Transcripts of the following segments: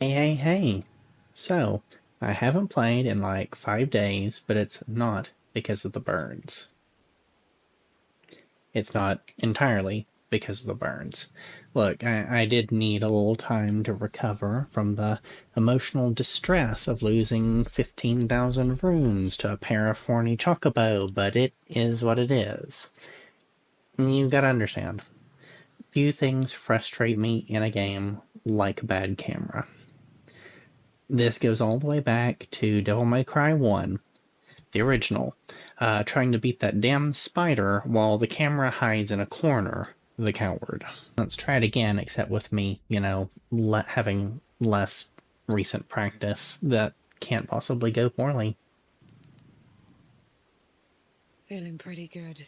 Hey. So, I haven't played in like 5 days, but it's not because of the burns. It's not entirely because of the burns. Look, I did need a little time to recover from the emotional distress of losing 15,000 runes to a pair of horny chocobo, but it is what it is. You gotta understand. Few things frustrate me in a game like a bad camera. This goes all the way back to Devil May Cry 1, the original, trying to beat that damn spider while the camera hides in a corner, the coward. Let's try it again, except with me, having less recent practice. That can't possibly go poorly. Feeling pretty good.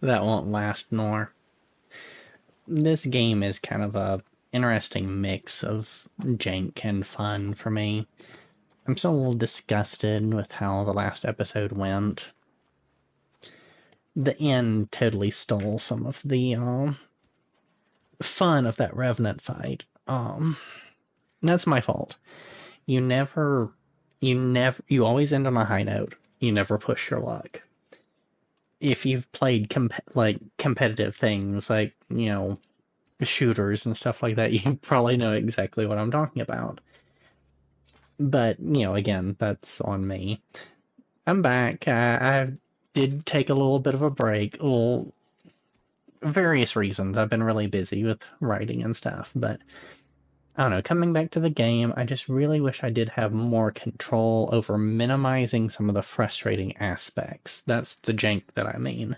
That won't last, nor. This game is kind of a interesting mix of jank and fun for me. I'm still a little disgusted with how the last episode went. The end totally stole some of the fun of that Revenant fight. That's my fault. You always end on a high note. You never push your luck. If you've played competitive things like, shooters and stuff like that, you probably know exactly what I'm talking about. But, again, that's on me. I'm back. I did take a little bit of a break. Various reasons. I've been really busy with writing and stuff, but I don't know. Coming back to the game, I just really wish I did have more control over minimizing some of the frustrating aspects. That's the jank that I mean.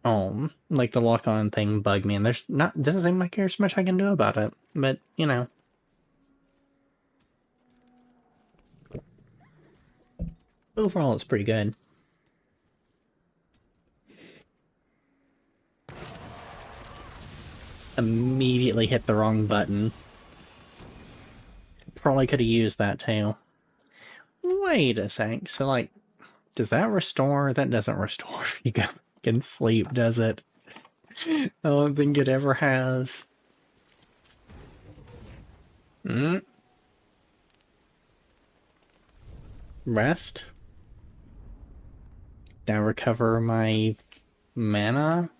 Like the lock-on thing bugged me, and doesn't seem like there's much I can do about it. But, overall it's pretty good. Immediately hit the wrong button. Probably could have used that too. Wait a sec. So, does that restore? That doesn't restore if you go and sleep, does it? I don't think it ever has. Rest? Did I recover my mana?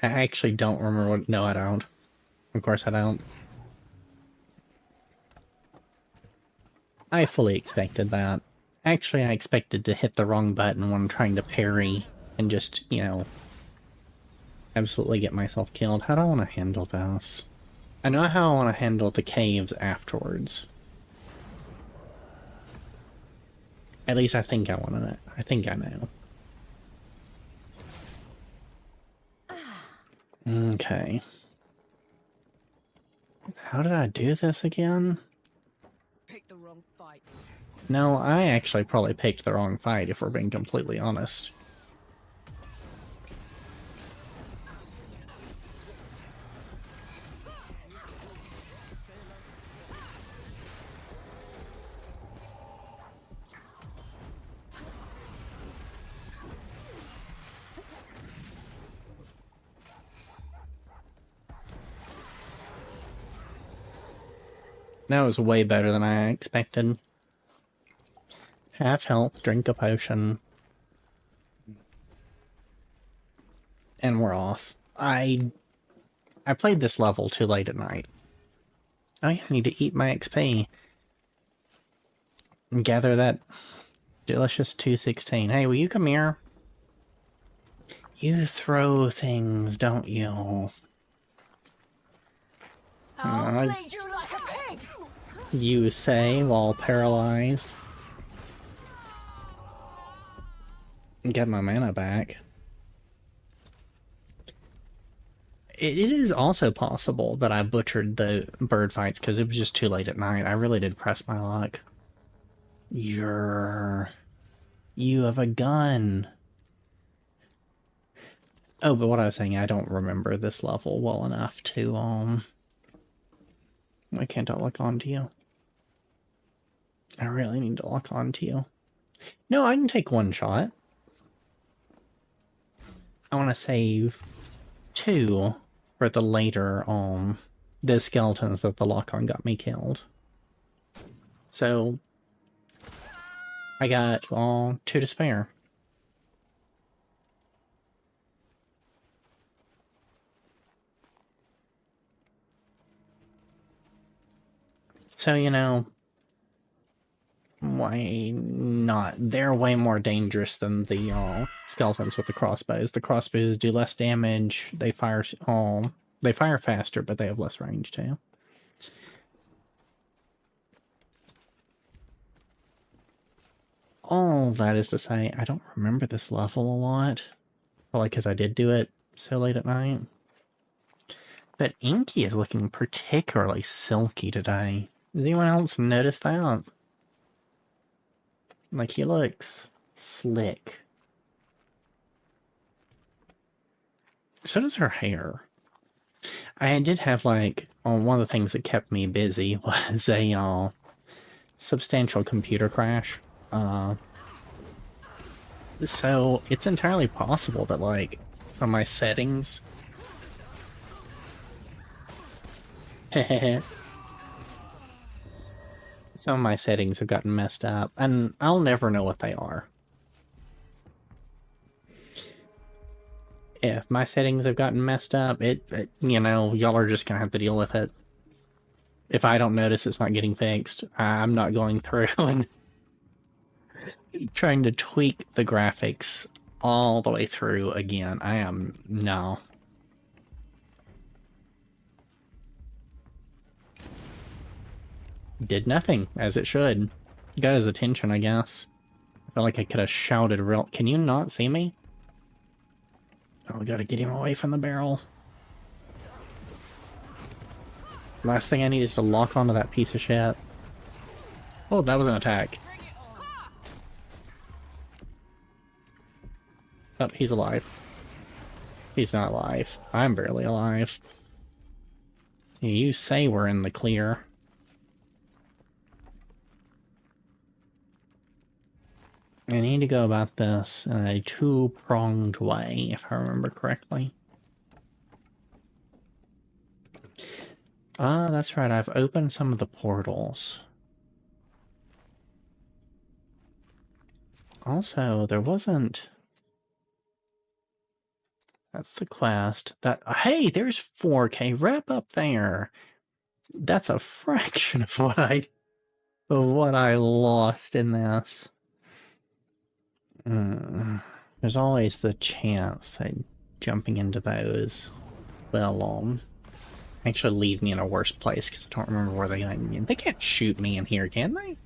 I actually don't remember what. No, I don't. Of course I don't. I fully expected that. Actually, I expected to hit the wrong button when I'm trying to parry and just, absolutely get myself killed. How do I want to handle this? I know how I want to handle the caves afterwards. At least I think I want to know. I think I know. Okay. How did I do this again? Picked the wrong fight. No, I actually probably picked the wrong fight, if we're being completely honest. That was way better than I expected. Half health, drink a potion. And we're off. I played this level too late at night. Oh yeah, I need to eat my XP. And gather that delicious 216. Hey, will you come here? You throw things, don't you? I'll bleed you like a pig! You say while paralyzed. Get my mana back. It is also possible that I butchered the bird fights because it was just too late at night. I really did press my luck. You have a gun. Oh, but what I was saying, I don't remember this level well enough to, why can't I lock onto you? I really need to lock onto you. No, I can take one shot. I want to save two for the later, the skeletons that the lock-on got me killed. So I got two to spare. So, you know, why not? They're way more dangerous than the skeletons with the crossbows. The crossbows do less damage. They fire faster, but they have less range too. All that is to say, I don't remember this level a lot. Probably because I did do it so late at night. But Inky is looking particularly silky today. Does anyone else notice that? Like, he looks slick. So does her hair. I did have, like, one of the things that kept me busy was a substantial computer crash. So it's entirely possible that, like, from my settings... some of my settings have gotten messed up, and I'll never know what they are. If my settings have gotten messed up, you know, y'all are just gonna have to deal with it. If I don't notice it's not getting fixed, I'm not going through and trying to tweak the graphics all the way through again. No. Did nothing, as it should. Got his attention, I guess. I feel like I could have shouted real... Can you not see me? Oh, we gotta get him away from the barrel. Last thing I need is to lock onto that piece of shit. Oh, that was an attack. Oh, he's alive. He's not alive. I'm barely alive. You say we're in the clear. I need to go about this in a two-pronged way, if I remember correctly. That's right, I've opened some of the portals. Also, there wasn't... That's the quest. Hey, there's 4K rep up there! That's a fraction of what I lost in this. There's always the chance that jumping into those will actually leave me in a worse place, because I don't remember where they got me. They can't shoot me in here, can they?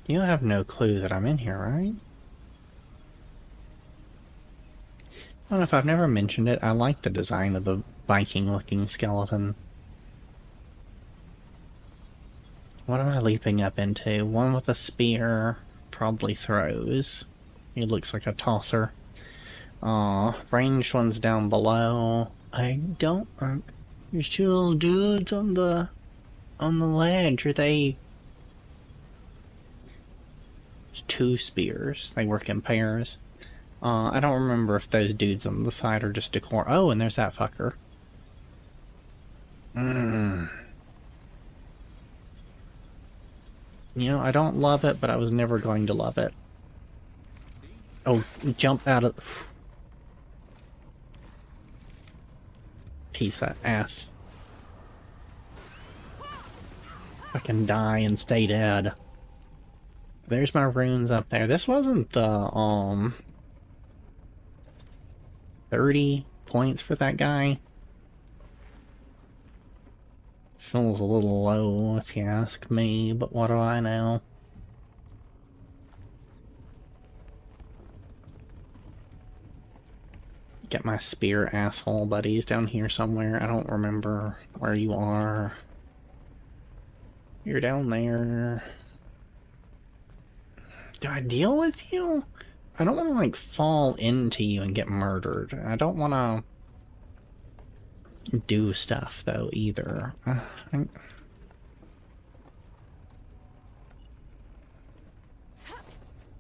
You have no clue that I'm in here, right? I don't know if I've never mentioned it. I like the design of the Viking-looking skeleton. What am I leaping up into? One with a spear, probably throws. He looks like a tosser. Ranged ones down below. There's two little dudes on the ledge. Are they... There's two spears. They work in pairs. I don't remember if those dudes on the side are just decor. Oh, and there's that fucker. You know, I don't love it, but I was never going to love it. Oh, jump out of... Piece of ass. I can die and stay dead. There's my runes up there. This wasn't the, 30 points for that guy. Feels a little low, if you ask me, but what do I know? Get my spear asshole buddies down here somewhere. I don't remember where you are. You're down there. Do I deal with you? I don't want to, like, fall into you and get murdered. I don't want to do stuff, though, either. They're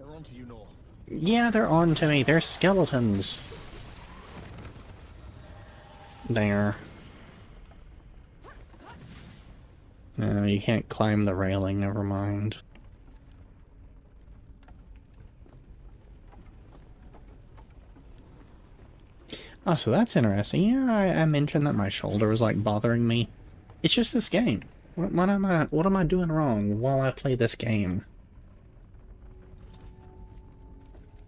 on to you, Noah. Yeah, they're on to me. They're skeletons. There. No, you can't climb the railing, never mind. Oh, so that's interesting. Yeah, I mentioned that my shoulder was like bothering me. It's just this game. What am I doing wrong while I play this game?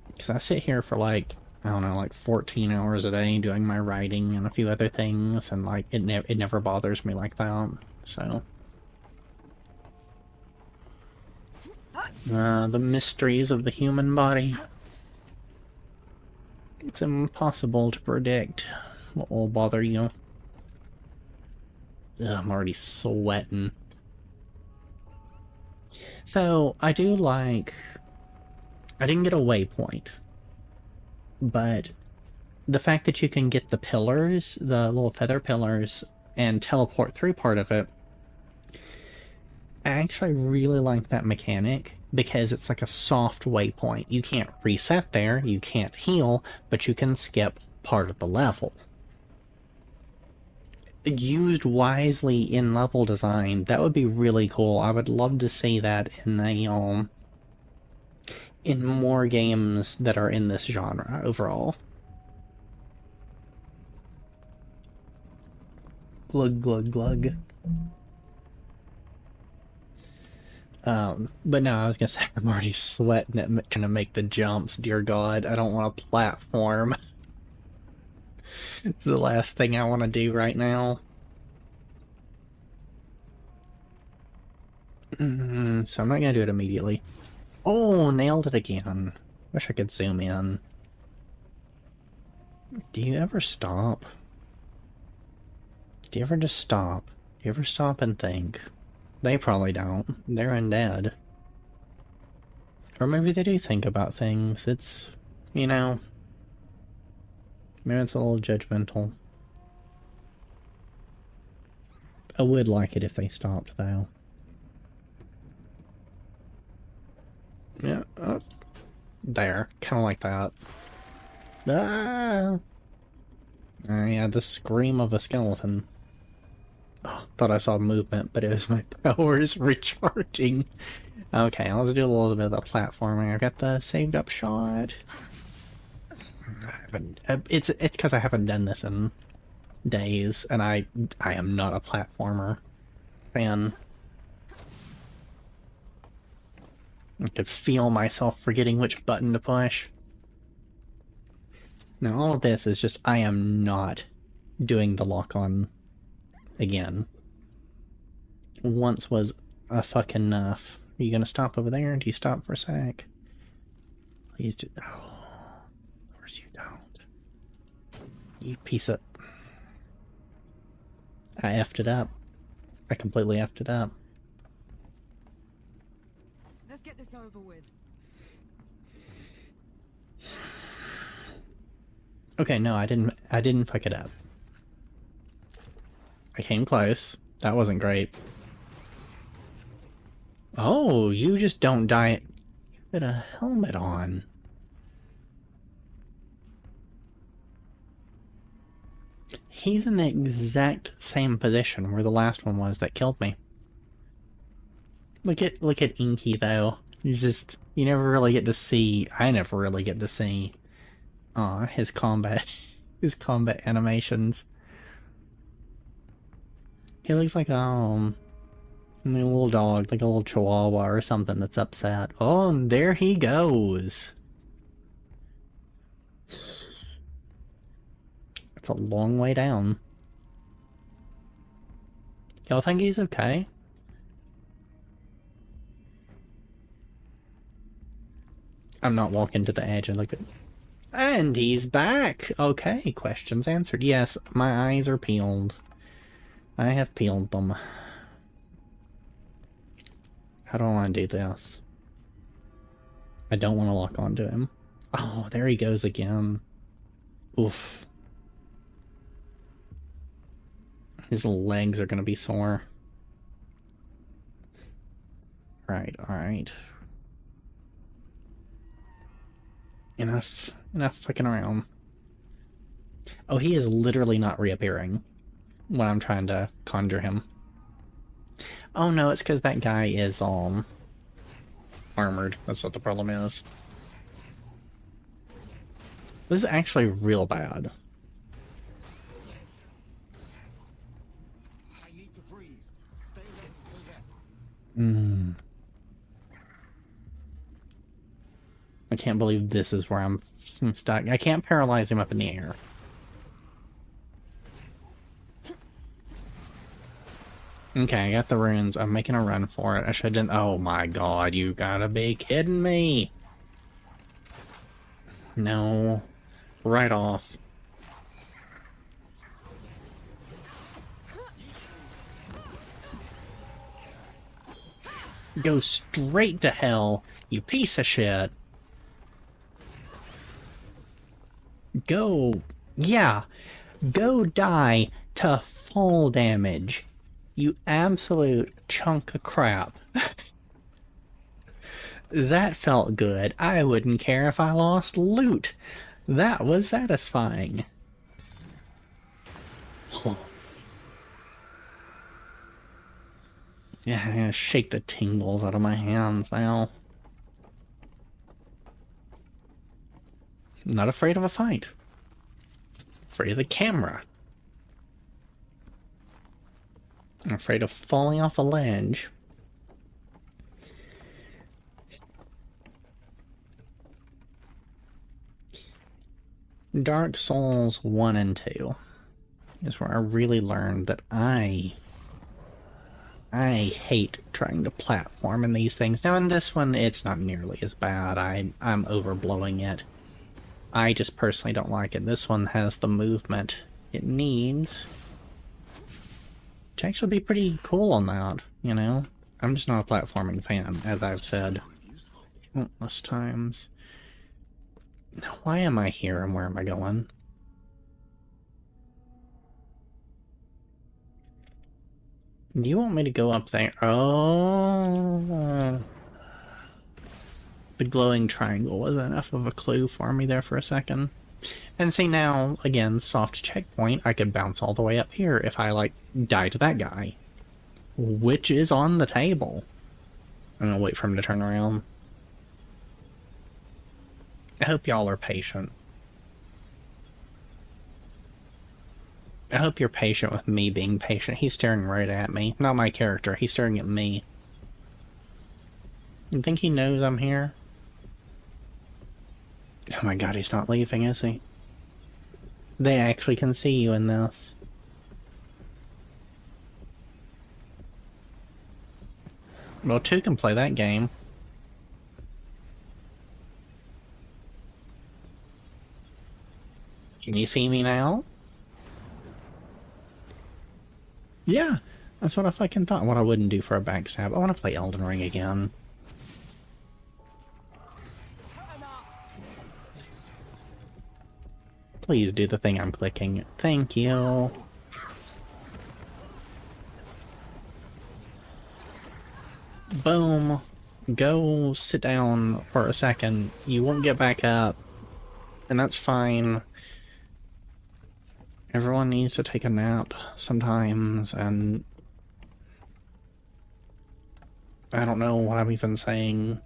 Because I sit here for like, I don't know, like 14 hours a day doing my writing and a few other things, and like it never bothers me like that. So the mysteries of the human body. It's impossible to predict what will bother you. Ugh, I'm already sweating. So I do like. I didn't get a waypoint, but the fact that you can get the pillars, the little feather pillars, and teleport through part of it, I actually really like that mechanic because it's like a soft waypoint. You can't reset there, you can't heal, but you can skip part of the level. Used wisely in level design, that would be really cool. I would love to see that in more games that are in this genre overall. Glug glug glug. But no, I was gonna say I'm already sweating at trying to make the jumps. Dear God, I don't want a platform. It's the last thing I want to do right now. So I'm not gonna do it immediately. Oh, nailed it again. Wish I could zoom in. Do you ever stop? Do you ever just stop? Do you ever stop and think? They probably don't. They're undead. Or maybe they do think about things. It's, you know, maybe it's a little judgmental. I would like it if they stopped, though. Yeah, there. Kind of like that. Ah! Yeah, the scream of a skeleton. Oh, thought I saw movement, but it was my powers recharging. Okay, let's do a little bit of the platforming. I've got the saved up shot. It's because I haven't done this in days, and I am not a platformer fan. I could feel myself forgetting which button to push. Now all of this is just I am not doing the lock-on again. Once was a fucking enough. Are you gonna stop over there? Do you stop for a sec? Please do. Oh, of course you don't. You piece of. I effed it up. I completely effed it up. Let's get this over with. Okay, no, I didn't. I didn't fuck it up. I came close. That wasn't great. Oh, you just don't die. You put a helmet on. He's in the exact same position where the last one was that killed me. Look at Inky though. You never really get to see. I never really get to see. His combat, his combat animations. He looks like a little dog, like a little chihuahua or something that's upset. Oh, and there he goes. It's a long way down. Y'all think he's okay? I'm not walking to the edge and look at. And he's back! Okay, questions answered. Yes, my eyes are peeled. I have peeled them. How do I want to do this? I don't want to lock onto him. Oh, there he goes again. Oof. His legs are gonna be sore. Right, alright. Enough fucking around. Oh, he is literally not reappearing when I'm trying to conjure him. Oh no, it's because that guy is armored. That's what the problem is. This is actually real bad. I need to breathe. Stay alert until Hmm. then. I can't believe this is where I'm stuck. I can't paralyze him up in the air. Okay, I got the runes. I'm making a run for it. I should have done. Oh my god, you gotta be kidding me. No. Right off. Go straight to hell, you piece of shit. Go. Yeah. Go die to fall damage. You absolute chunk of crap. That felt good. I wouldn't care if I lost loot. That was satisfying. Yeah, I'm gonna shake the tingles out of my hands now. Not afraid of a fight. Afraid of the camera. I'm afraid of falling off a ledge. Dark Souls 1 and 2 is where I really learned that I hate trying to platform in these things. Now in this one, it's not nearly as bad. I'm overblowing it. I just personally don't like it. This one has the movement it needs to actually be pretty cool on that, you know? I'm just not a platforming fan, as I've said countless times. Why am I here and where am I going? Do you want me to go up there? Oh. The glowing triangle was enough of a clue for me there for a second. And see now, again, soft checkpoint, I could bounce all the way up here if I, like, die to that guy. Which is on the table. I'm gonna wait for him to turn around. I hope y'all are patient. I hope you're patient with me being patient. He's staring right at me. Not my character, he's staring at me. You think he knows I'm here? Oh my god, he's not leaving, is he? They actually can see you in this. Well, two can play that game. Can you see me now? Yeah, that's what I fucking thought. What I wouldn't do for a backstab. I want to play Elden Ring again. Please do the thing I'm clicking. Thank you. Boom. Go sit down for a second. You won't get back up. And that's fine. Everyone needs to take a nap sometimes, and I don't know what I'm even saying.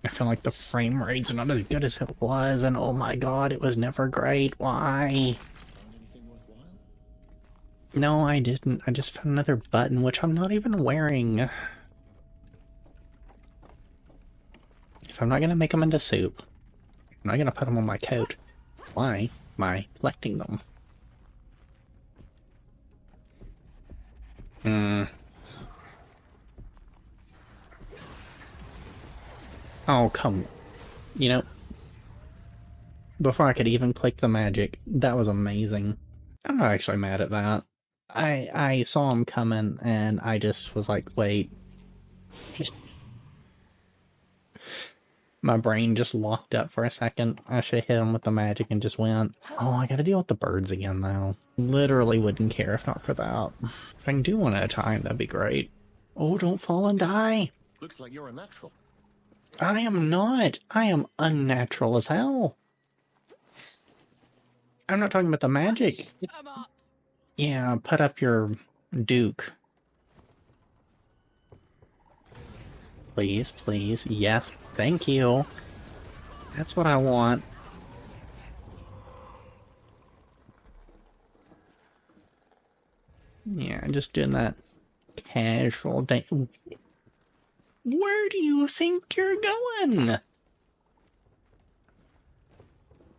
I feel like the frame rate's not as good as it was, and oh my god, it was never great. Why? No, I didn't. I just found another button, which I'm not even wearing. If I'm not gonna make them into soup, I'm not gonna put them on my coat. Why am I collecting them? Oh, come on. You know, before I could even click the magic, that was amazing. I'm not actually mad at that. I saw him coming, and I just was like, wait. My brain just locked up for a second. I should have hit him with the magic and just went, oh, I gotta deal with the birds again now. Literally wouldn't care if not for that. If I can do one at a time, that'd be great. Oh, don't fall and die. Looks like you're a natural. I am not. I am unnatural as hell. I'm not talking about the magic. Come up. Yeah, put up your Duke. Please, please. Yes, thank you. That's what I want. Yeah, just doing that casual day. Where do you think you're going?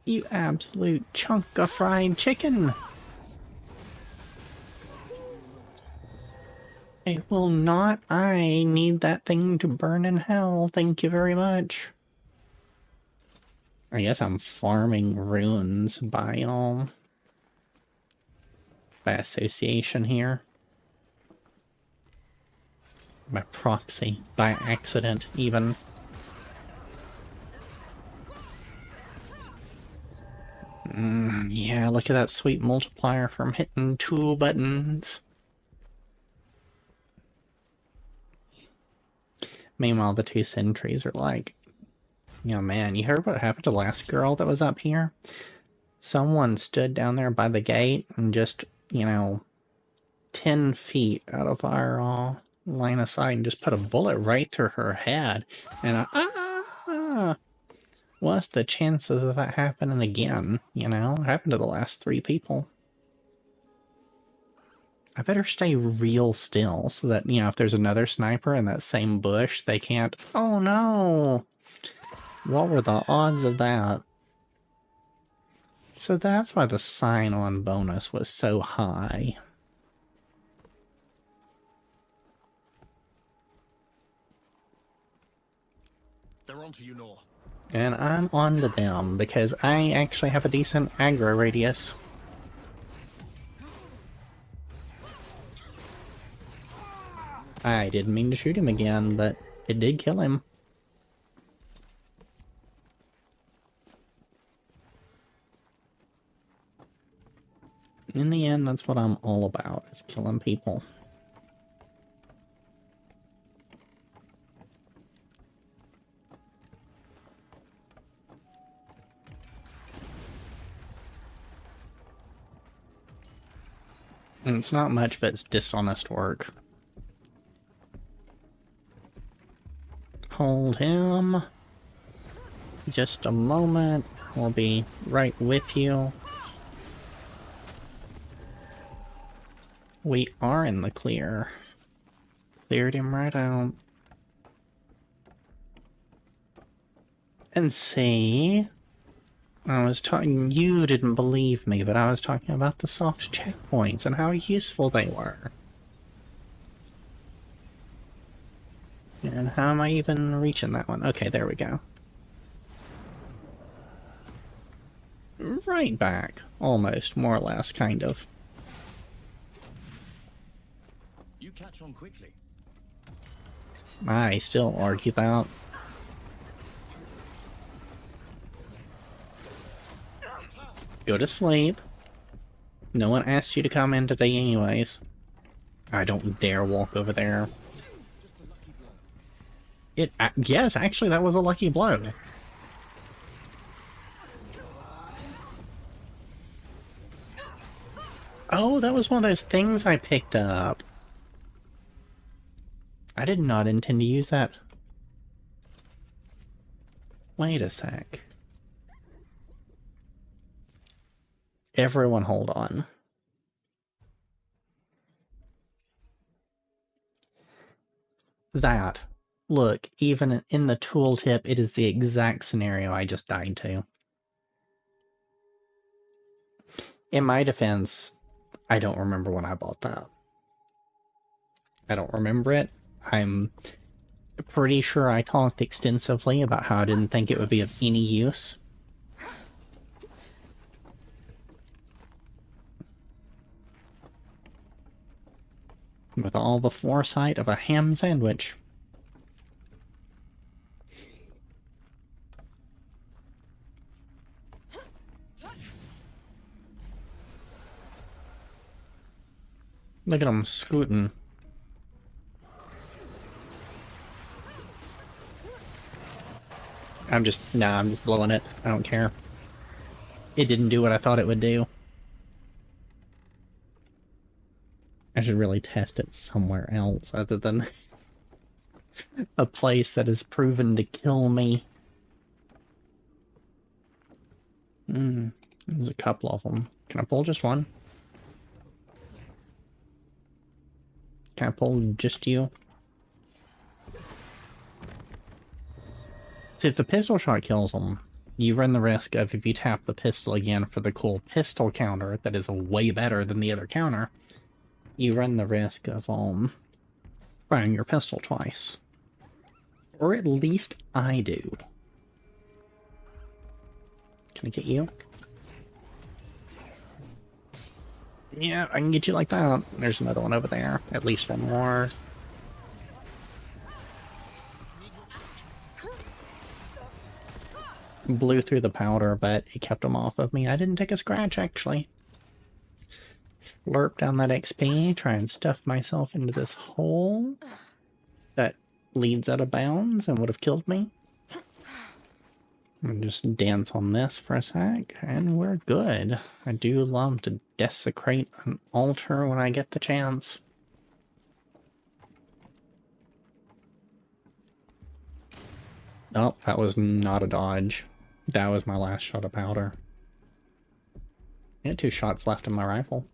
You absolute chunk of fried chicken. I will not. I need that thing to burn in hell. Thank you very much. I guess I'm farming runes by association here. By proxy. By accident, even. Yeah, look at that sweet multiplier from hitting 2 buttons. Meanwhile, the 2 sentries are like, yeah, man, you heard what happened to the last girl that was up here? Someone stood down there by the gate and just, 10 feet out of our line of sight and just put a bullet right through her head. And what's the chances of that happening again? It happened to the last 3 people. I better stay real still so that, if there's another sniper in that same bush, they can't... Oh no! What were the odds of that? So that's why the sign-on bonus was so high. They're onto you, Nor. And I'm on to them, because I actually have a decent aggro radius. I didn't mean to shoot him again, but it did kill him. In the end, that's what I'm all about, is killing people. And it's not much, but it's dishonest work. Hold him. Just a moment. We'll be right with you. We are in the clear. Cleared him right out. And see... I was talking... You didn't believe me, but I was talking about the soft checkpoints and how useful they were. And how am I even reaching that one? Okay, there we go. Right back. Almost, more or less, kind of. You catch on quickly. I still argue that. Go to sleep. No one asked you to come in today anyways. I don't dare walk over there. Yes, actually that was a lucky blow. Oh, that was one of those things I picked up. I did not intend to use that. Wait a sec. Everyone hold on. That. Look, even in the tooltip, it is the exact scenario I just died to. In my defense, I don't remember when I bought that. I don't remember it. I'm pretty sure I talked extensively about how I didn't think it would be of any use. With all the foresight of a ham sandwich. Look at him scooting. I'm just blowing it. I don't care. It didn't do what I thought it would do. I should really test it somewhere else other than a place that is proven to kill me. There's a couple of them. Can I pull just one? Can I pull just you? See, if the pistol shot kills them, you run the risk of, if you tap the pistol again for the cool pistol counter that is way better than the other counter, you run the risk of firing your pistol twice. Or at least I do. Can I get you? Yeah, I can get you like that. There's another one over there. At least one more. Blew through the powder, but it kept them off of me. I didn't take a scratch, actually. Slurp down that XP, try and stuff myself into this hole that leads out of bounds and would have killed me. And just dance on this for a sec, and we're good. I do love to desecrate an altar when I get the chance. Oh, that was not a dodge. That was my last shot of powder. I had 2 shots left in my rifle.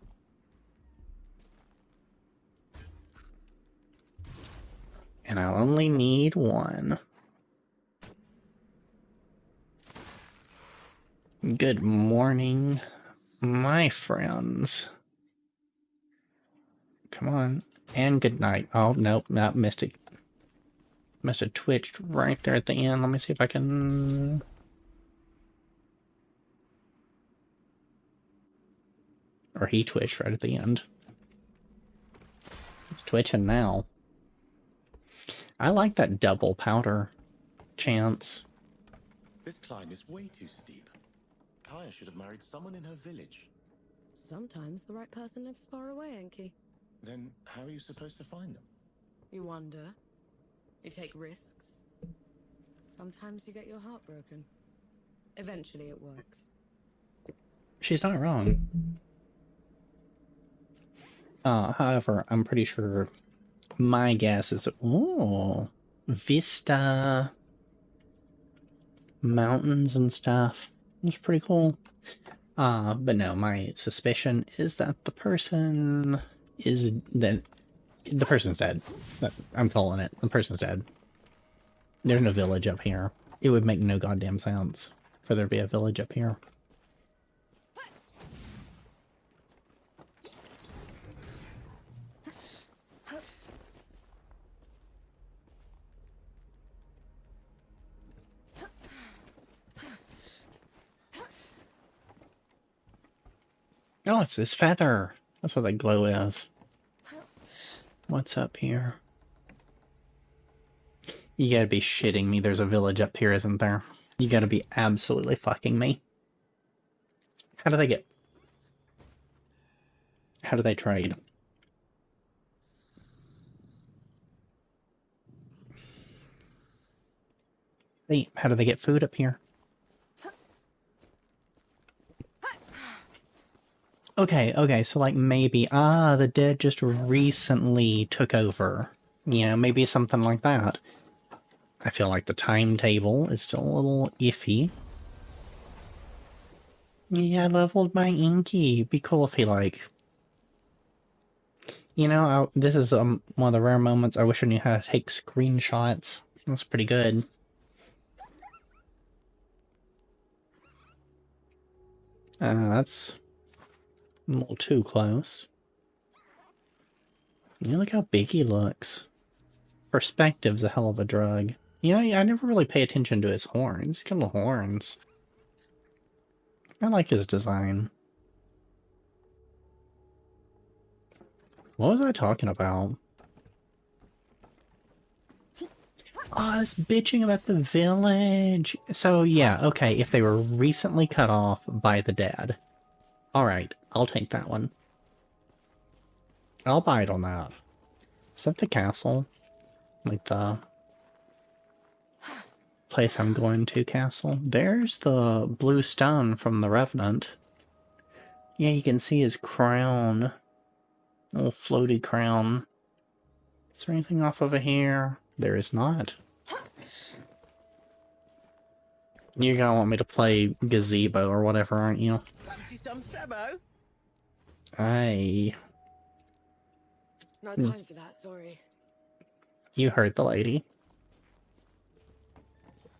And I only need 1. Good morning, my friends. Come on. And good night. Oh, nope, missed it. Must have twitched right there at the end. Let me see if I can... Or he twitched right at the end. It's twitching now. I like that double powder chance. This climb is way too steep. Kaya should have married someone in her village. Sometimes the right person lives far away, Enki. Then how are you supposed to find them? You wonder. You take risks. Sometimes you get your heart broken. Eventually it works. She's not wrong. However, I'm pretty sure my guess is, ooh, Vista mountains and stuff. It's pretty cool. But no, my suspicion is that the person's dead. I'm calling it. The person's dead. There's no village up here. It would make no goddamn sense for there to be a village up here. Oh, it's this feather. That's what that glow is. What's up here? You gotta be shitting me. There's a village up here, isn't there? You gotta be absolutely fucking me. How do they get... How do they trade? Wait, how do they get food up here? Okay, so like maybe, the dead just recently took over. You know, maybe something like that. I feel like the timetable is still a little iffy. Yeah, I leveled my Inky. Be cool if he like... You know, this is one of the rare moments I wish I knew how to take screenshots. That's pretty good. That's a little too close. You look how big he looks. Perspective's a hell of a drug. You know, I never really pay attention to his horns. He's got little horns. I like his design. What was I talking about? Oh, I was bitching about the village. So, yeah, okay, if they were recently cut off by the dead. Alright, I'll take that one. I'll bite on that. Is that the castle? Like the... place I'm going to, castle. There's the blue stone from the Revenant. Yeah, you can see his crown. Little floaty crown. Is there anything off over here? There is not. You're gonna want me to play gazebo or whatever, aren't you? Fancy some Sebo? Aye. No time for that, sorry. You heard the lady.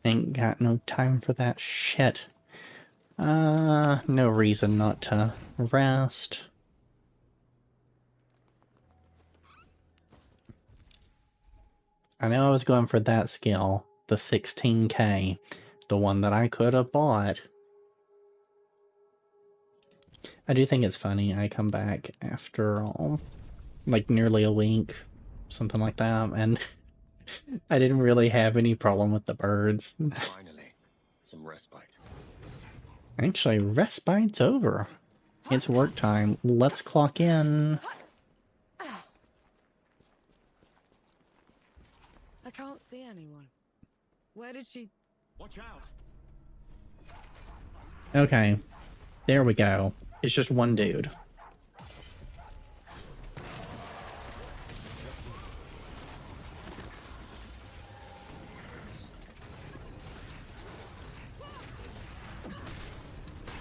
Ain't got no time for that shit. No reason not to rest. I know I was going for that skill, the 16k, the one that I could have bought. I do think it's funny, I come back after all, like nearly a week, something like that, and I didn't really have any problem with the birds. Finally, some respite. Actually, respite's over. It's work time. Let's clock in. I can't see anyone. Where did she... Watch out! Okay, there we go. It's just one dude.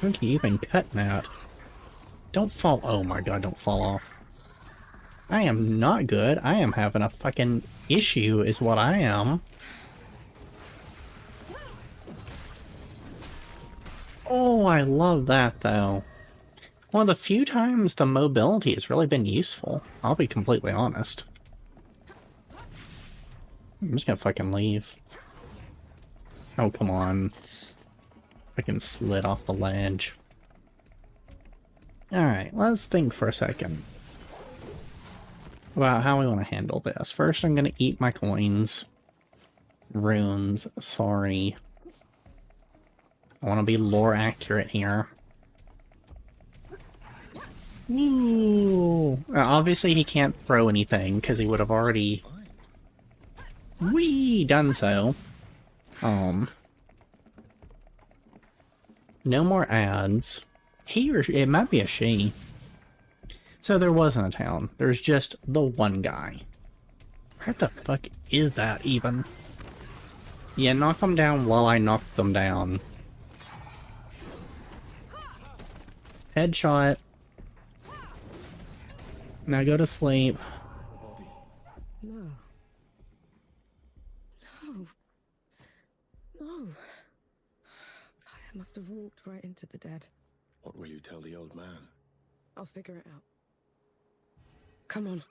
How can you even cut that? Don't fall. Oh my god, don't fall off. I am not good. I am having a fucking issue, is what I am. Oh, I love that though. One of the few times the mobility has really been useful. I'll be completely honest. I'm just gonna fucking leave. Oh, come on. Fucking slid off the ledge. Alright, let's think for a second about how we want to handle this. First, I'm gonna eat my coins. Runes, sorry. I want to be lore accurate here. Ooh. Obviously he can't throw anything, because he would have already done so. No more ads. He or it might be a she. So there wasn't a town. There's just the one guy. Where the fuck is that even? Yeah, knock them down while I knock them down. Headshot. Now go to sleep. No. No. No. I must have walked right into the dead. What will you tell the old man? I'll figure it out. Come on.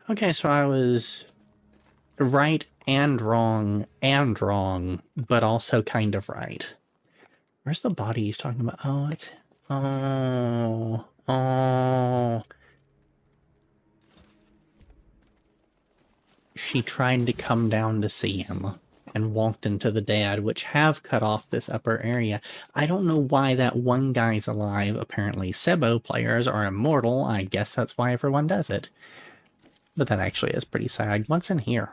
Okay, so I was right and wrong, but also kind of right. Where's the body he's talking about? Oh, it's... Oh. She tried to come down to see him and walked into the dead, which have cut off this upper area. I don't know why that one guy's alive. Apparently Sebo players are immortal. I guess that's why everyone does it. But that actually is pretty sad. What's in here?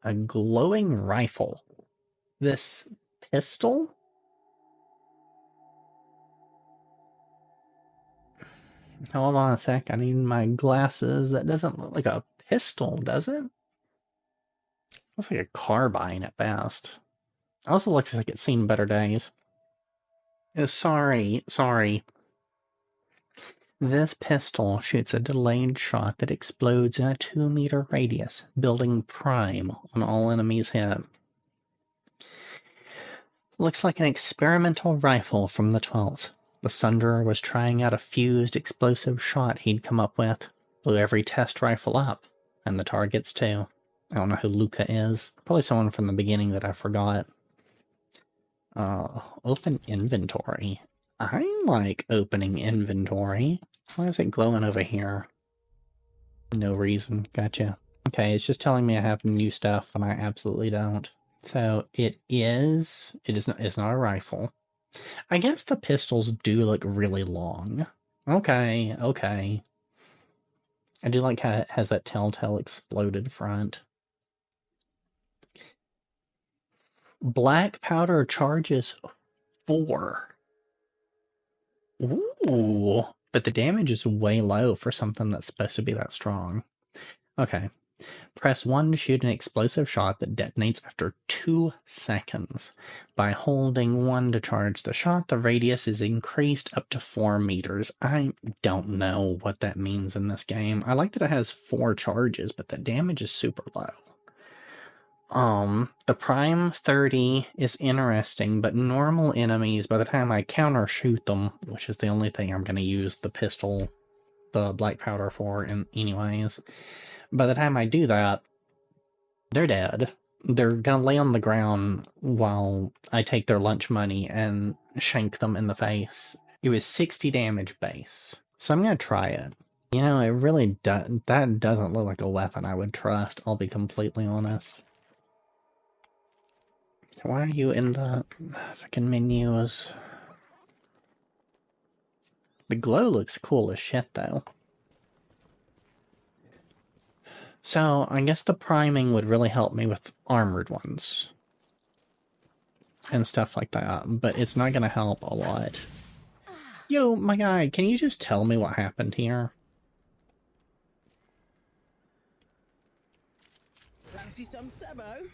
A glowing rifle. This pistol? Hold on a sec. I need my glasses. That doesn't look like a pistol, does it? Looks like a carbine at best. Also looks like it's seen better days. Sorry. This pistol shoots a delayed shot that explodes in a 2-meter radius, building prime on all enemies hit. Looks like an experimental rifle from the 12th. The Sunderer was trying out a fused explosive shot he'd come up with. Blew every test rifle up. And the targets too. I don't know who Luca is. Probably someone from the beginning that I forgot. Open inventory. I like opening inventory. Why is it glowing over here? No reason. Gotcha. Okay, it's just telling me I have new stuff and I absolutely don't. So it's not a rifle. I guess the pistols do look really long. Okay. I do like how it has that telltale exploded front. Black powder charges 4. Ooh, but the damage is way low for something that's supposed to be that strong. Okay. Press 1 to shoot an explosive shot that detonates after 2 seconds. By holding 1 to charge the shot, the radius is increased up to 4 meters. I don't know what that means in this game. I like that it has 4 charges, but the damage is super low. The Prime 30 is interesting, but normal enemies, by the time I counter shoot them, which is the only thing I'm going to use the pistol, the black powder for, anyways, by the time I do that, they're dead. They're gonna lay on the ground while I take their lunch money and shank them in the face. It was 60 damage base, so I'm gonna try it. You know, it really that doesn't look like a weapon I would trust, I'll be completely honest. Why are you in the fucking menus? The glow looks cool as shit, though. So, I guess the priming would really help me with armored ones. And stuff like that, but it's not gonna help a lot. Yo, my guy, can you just tell me what happened here? Fancy some Sebo?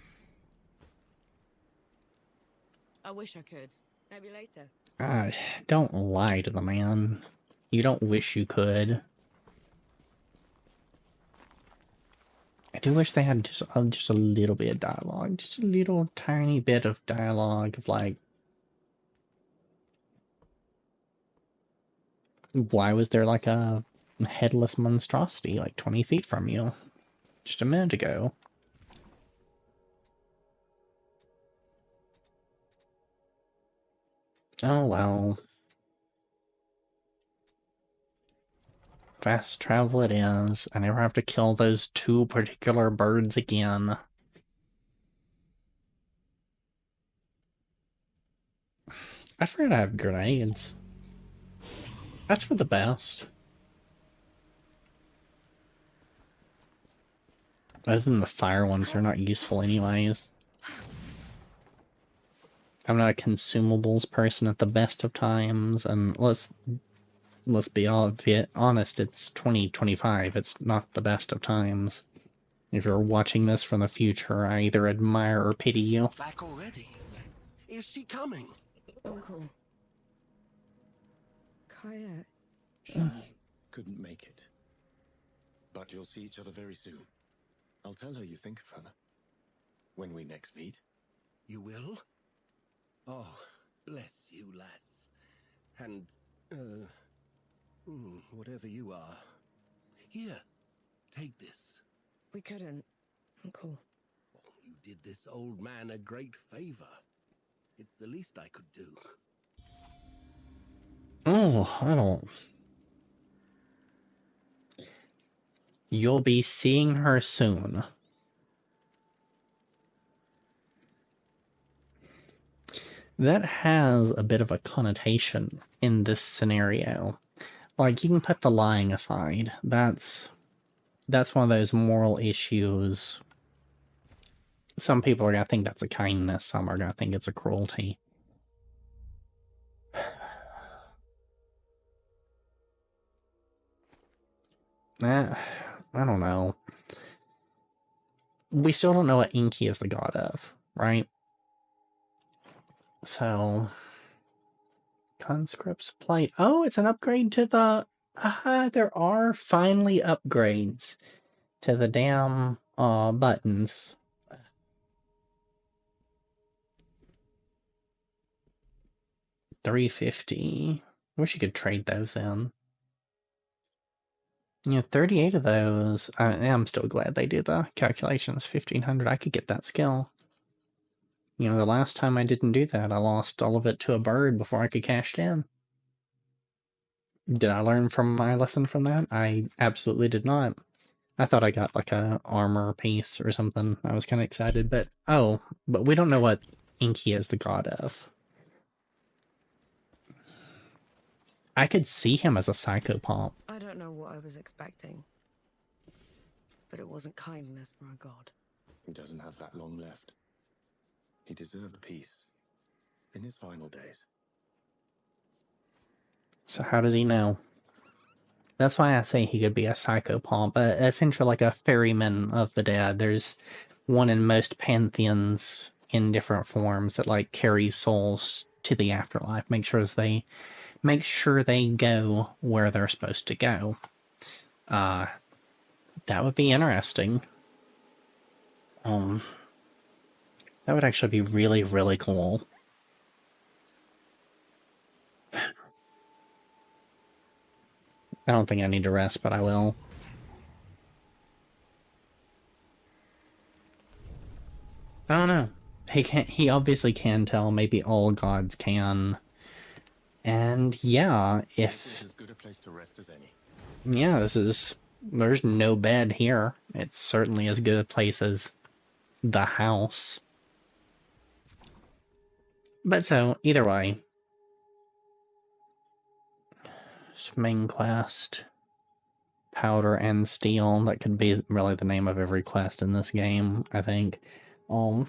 I wish I could. Maybe later. Don't lie to the man. You don't wish you could. I do wish they had just a little bit of dialogue. Just a little tiny bit of dialogue of like, why was there like a headless monstrosity like 20 feet from you just a minute ago? Oh well. Fast travel it is. I never have to kill those 2 particular birds again. I forgot I have grenades. That's for the best. Other than the fire ones, they're not useful anyways. I'm not a consumables person at the best of times, and let's be honest, it's 2025, it's not the best of times. If you're watching this from the future, I either admire or pity you. Back already? Is she coming? Uncle. Kaya. She couldn't make it. But you'll see each other very soon. I'll tell her you think of her. When we next meet. You will? Oh, bless you, lass. And, whatever you are. Here, take this. We couldn't, Uncle. Oh, you did this old man a great favor. It's the least I could do. Oh, I don't... You'll be seeing her soon. That has a bit of a connotation in this scenario. Like, you can put the lying aside. That's one of those moral issues. Some people are gonna think that's a kindness, some are gonna think it's a cruelty. I don't know. We still don't know what Inky is the god of, right? So... Conscript's Plight. Oh, it's an upgrade to the... there are finally upgrades to the damn buttons. $350. Wish you could trade those in. You know, 38 of those. I'm still glad they do the calculations. 1,500. I could get that skill. You know, the last time I didn't do that, I lost all of it to a bird before I could cash it in. Did I learn from my lesson from that? I absolutely did not. I thought I got like a armor piece or something. I was kind of excited, but we don't know what Inky is the god of. I could see him as a psychopomp. I don't know what I was expecting. But it wasn't kindness for a god. He doesn't have that long left. He deserved peace in his final days. So how does he know? That's why I say he could be a psychopath, but essentially like a ferryman of the dead. There's one in most pantheons in different forms that like carries souls to the afterlife. Make sure they go where they're supposed to go. That would be interesting. That would actually be really, really cool. I don't think I need to rest, but I will. I don't know. He obviously can tell. Maybe all gods can. And yeah, This is as good a place to rest as any. Yeah, there's no bed here. It's certainly as good a place as the house. But so, either way. Main quest. Powder and Steel. That could be really the name of every quest in this game, I think. Yeah,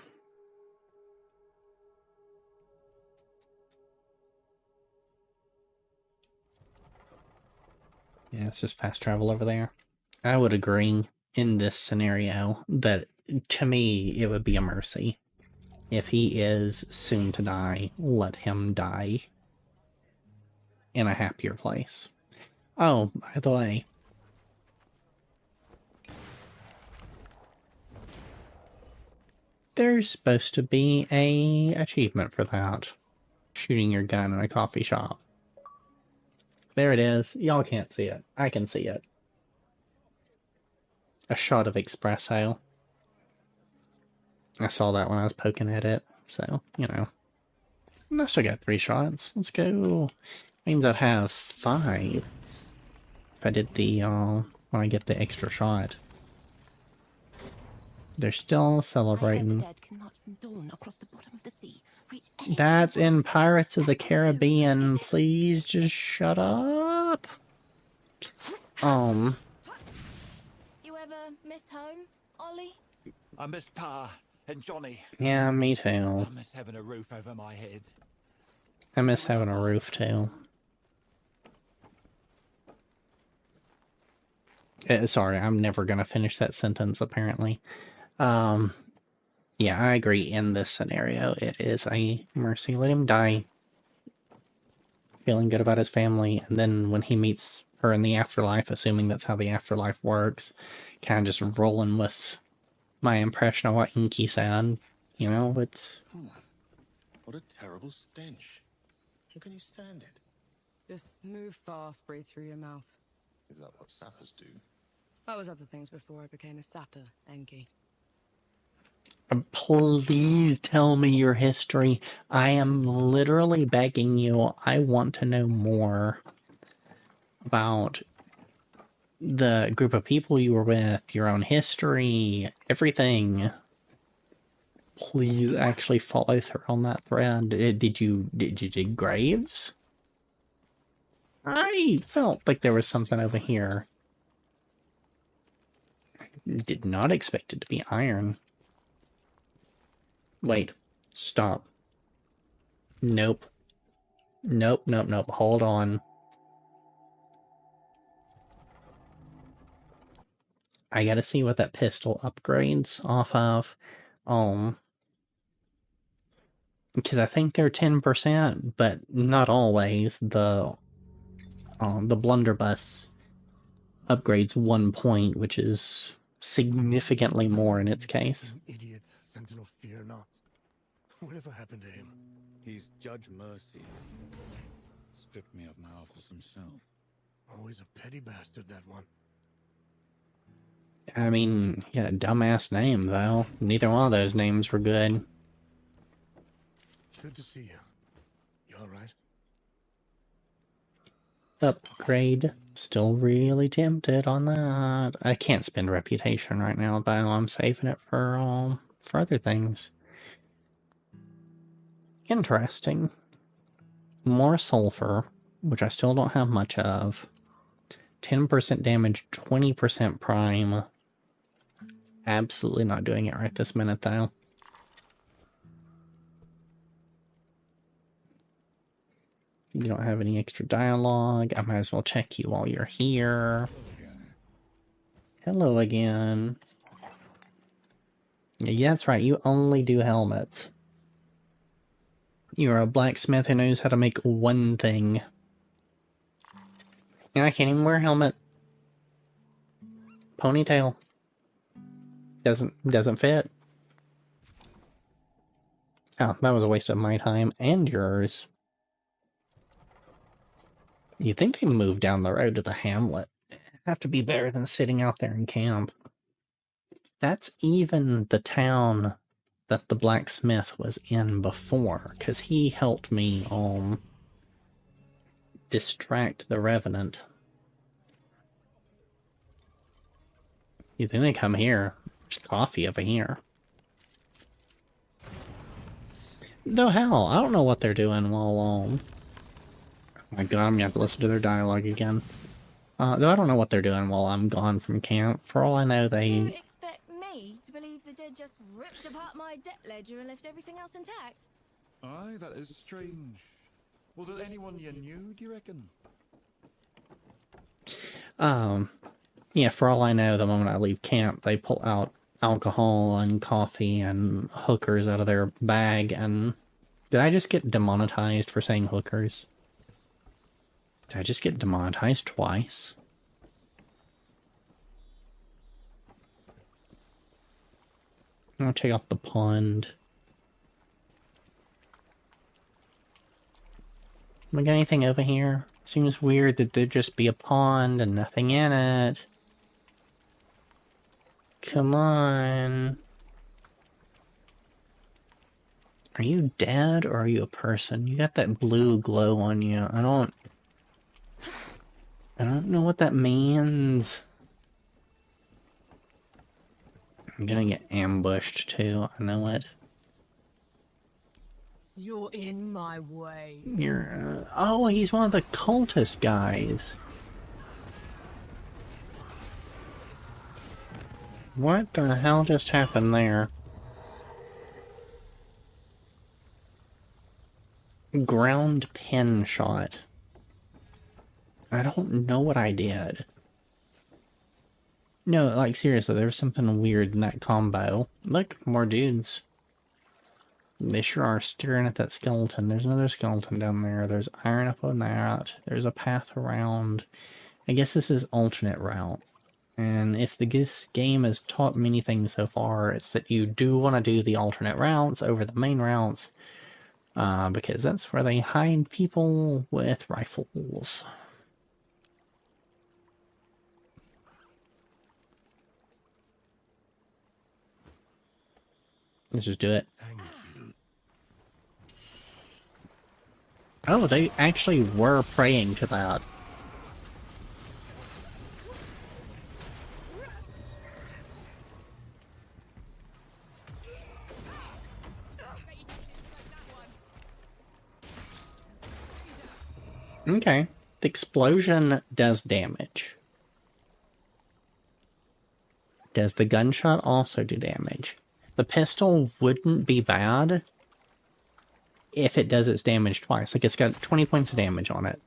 it's just fast travel over there. I would agree in this scenario that, to me, it would be a mercy. If he is soon to die, let him die in a happier place. Oh, by the way, there's supposed to be a achievement for that. Shooting your gun in a coffee shop. There it is. Y'all can't see it. I can see it. A shot of espresso. I saw that when I was poking at it, so, you know. And I still got 3 shots. Let's go. Means I'd have 5 if I did the, when I get the extra shot. They're still celebrating. That's in Pirates of the Caribbean. Please just shut up. You ever miss home, Ollie? I miss Pa and Johnny. Yeah, me too. I miss having a roof over my head. I miss having a roof too. Sorry, I'm never gonna finish that sentence, apparently. Yeah, I agree. In this scenario, it is a mercy. Let him die feeling good about his family, and then when he meets her in the afterlife, assuming that's how the afterlife works, kind of just rolling with my impression of what Inky said. You know, it's... What a terrible stench. How can you stand it? Just move fast, breathe through your mouth. Is that what sappers do? I was other things before I became a sapper, Enki. Please tell me your history. I am literally begging you. I want to know more about the group of people you were with, your own history, everything. Please actually follow through on that thread. Did you dig graves? I felt like there was something over here. Did not expect it to be iron. Wait, stop. Nope. Nope. Hold on. I gotta see what that pistol upgrades off of. Because I think they're 10%, but not always. The blunderbuss upgrades 1 point, which is significantly more in its case. Idiot, Sentinel, fear not. Whatever happened to him? He's Judge Mercy. Stripped me of my office himself. Always a petty bastard, that one. I mean, he got a dumbass name, though. Neither one of those names were good. Good to see you. You alright? Upgrade. Still really tempted on that. I can't spend reputation right now, though. I'm saving it for other things. Interesting. More sulfur, which I still don't have much of. 10% damage, 20% prime. Absolutely not doing it right this minute, though. You don't have any extra dialogue. I might as well check you while you're here. Hello again. Yeah, that's right. You only do helmets. You're a blacksmith who knows how to make one thing. And I can't even wear a helmet. Ponytail. Doesn't fit. Oh, that was a waste of my time and yours. You'd think they moved down the road to the hamlet. Have to be better than sitting out there in camp. That's even the town that the blacksmith was in before, because he helped me distract the revenant. You think they come here? There's coffee over here. Though hell, I don't know what they're doing while oh my god, I'm gonna have to listen to their dialogue again. Though I don't know what they're doing while I'm gone from camp. For all I know, they... You expect me to believe the dead just ripped apart my debt ledger and left everything else intact? Aye, that is strange. Was it anyone you knew, do you reckon? Yeah, for all I know, the moment I leave camp, they pull out alcohol and coffee and hookers out of their bag, and... Did I just get demonetized for saying hookers? Did I just get demonetized twice? I'll check out the pond. We got anything over here? Seems weird that there'd just be a pond and nothing in it. Come on. Are you dead or are you a person? You got that blue glow on you. I don't know what that means. I'm gonna get ambushed too, I know it. You're in my way. You're, oh, he's one of the cultist guys. What the hell just happened there? Ground pin shot. I don't know what I did. No, like seriously, there was something weird in that combo. Look, more dudes. They sure are staring at that skeleton. There's another skeleton down there. There's iron up on that. There's a path around. I guess this is alternate route. And if this game has taught me anything so far, it's that you do want to do the alternate routes over the main routes. Because that's where they hide people with rifles. Let's just do it. Thank you. Oh, they actually were praying to that. Okay. The explosion does damage. Does the gunshot also do damage? The pistol wouldn't be bad if it does its damage twice. Like, it's got 20 points of damage on it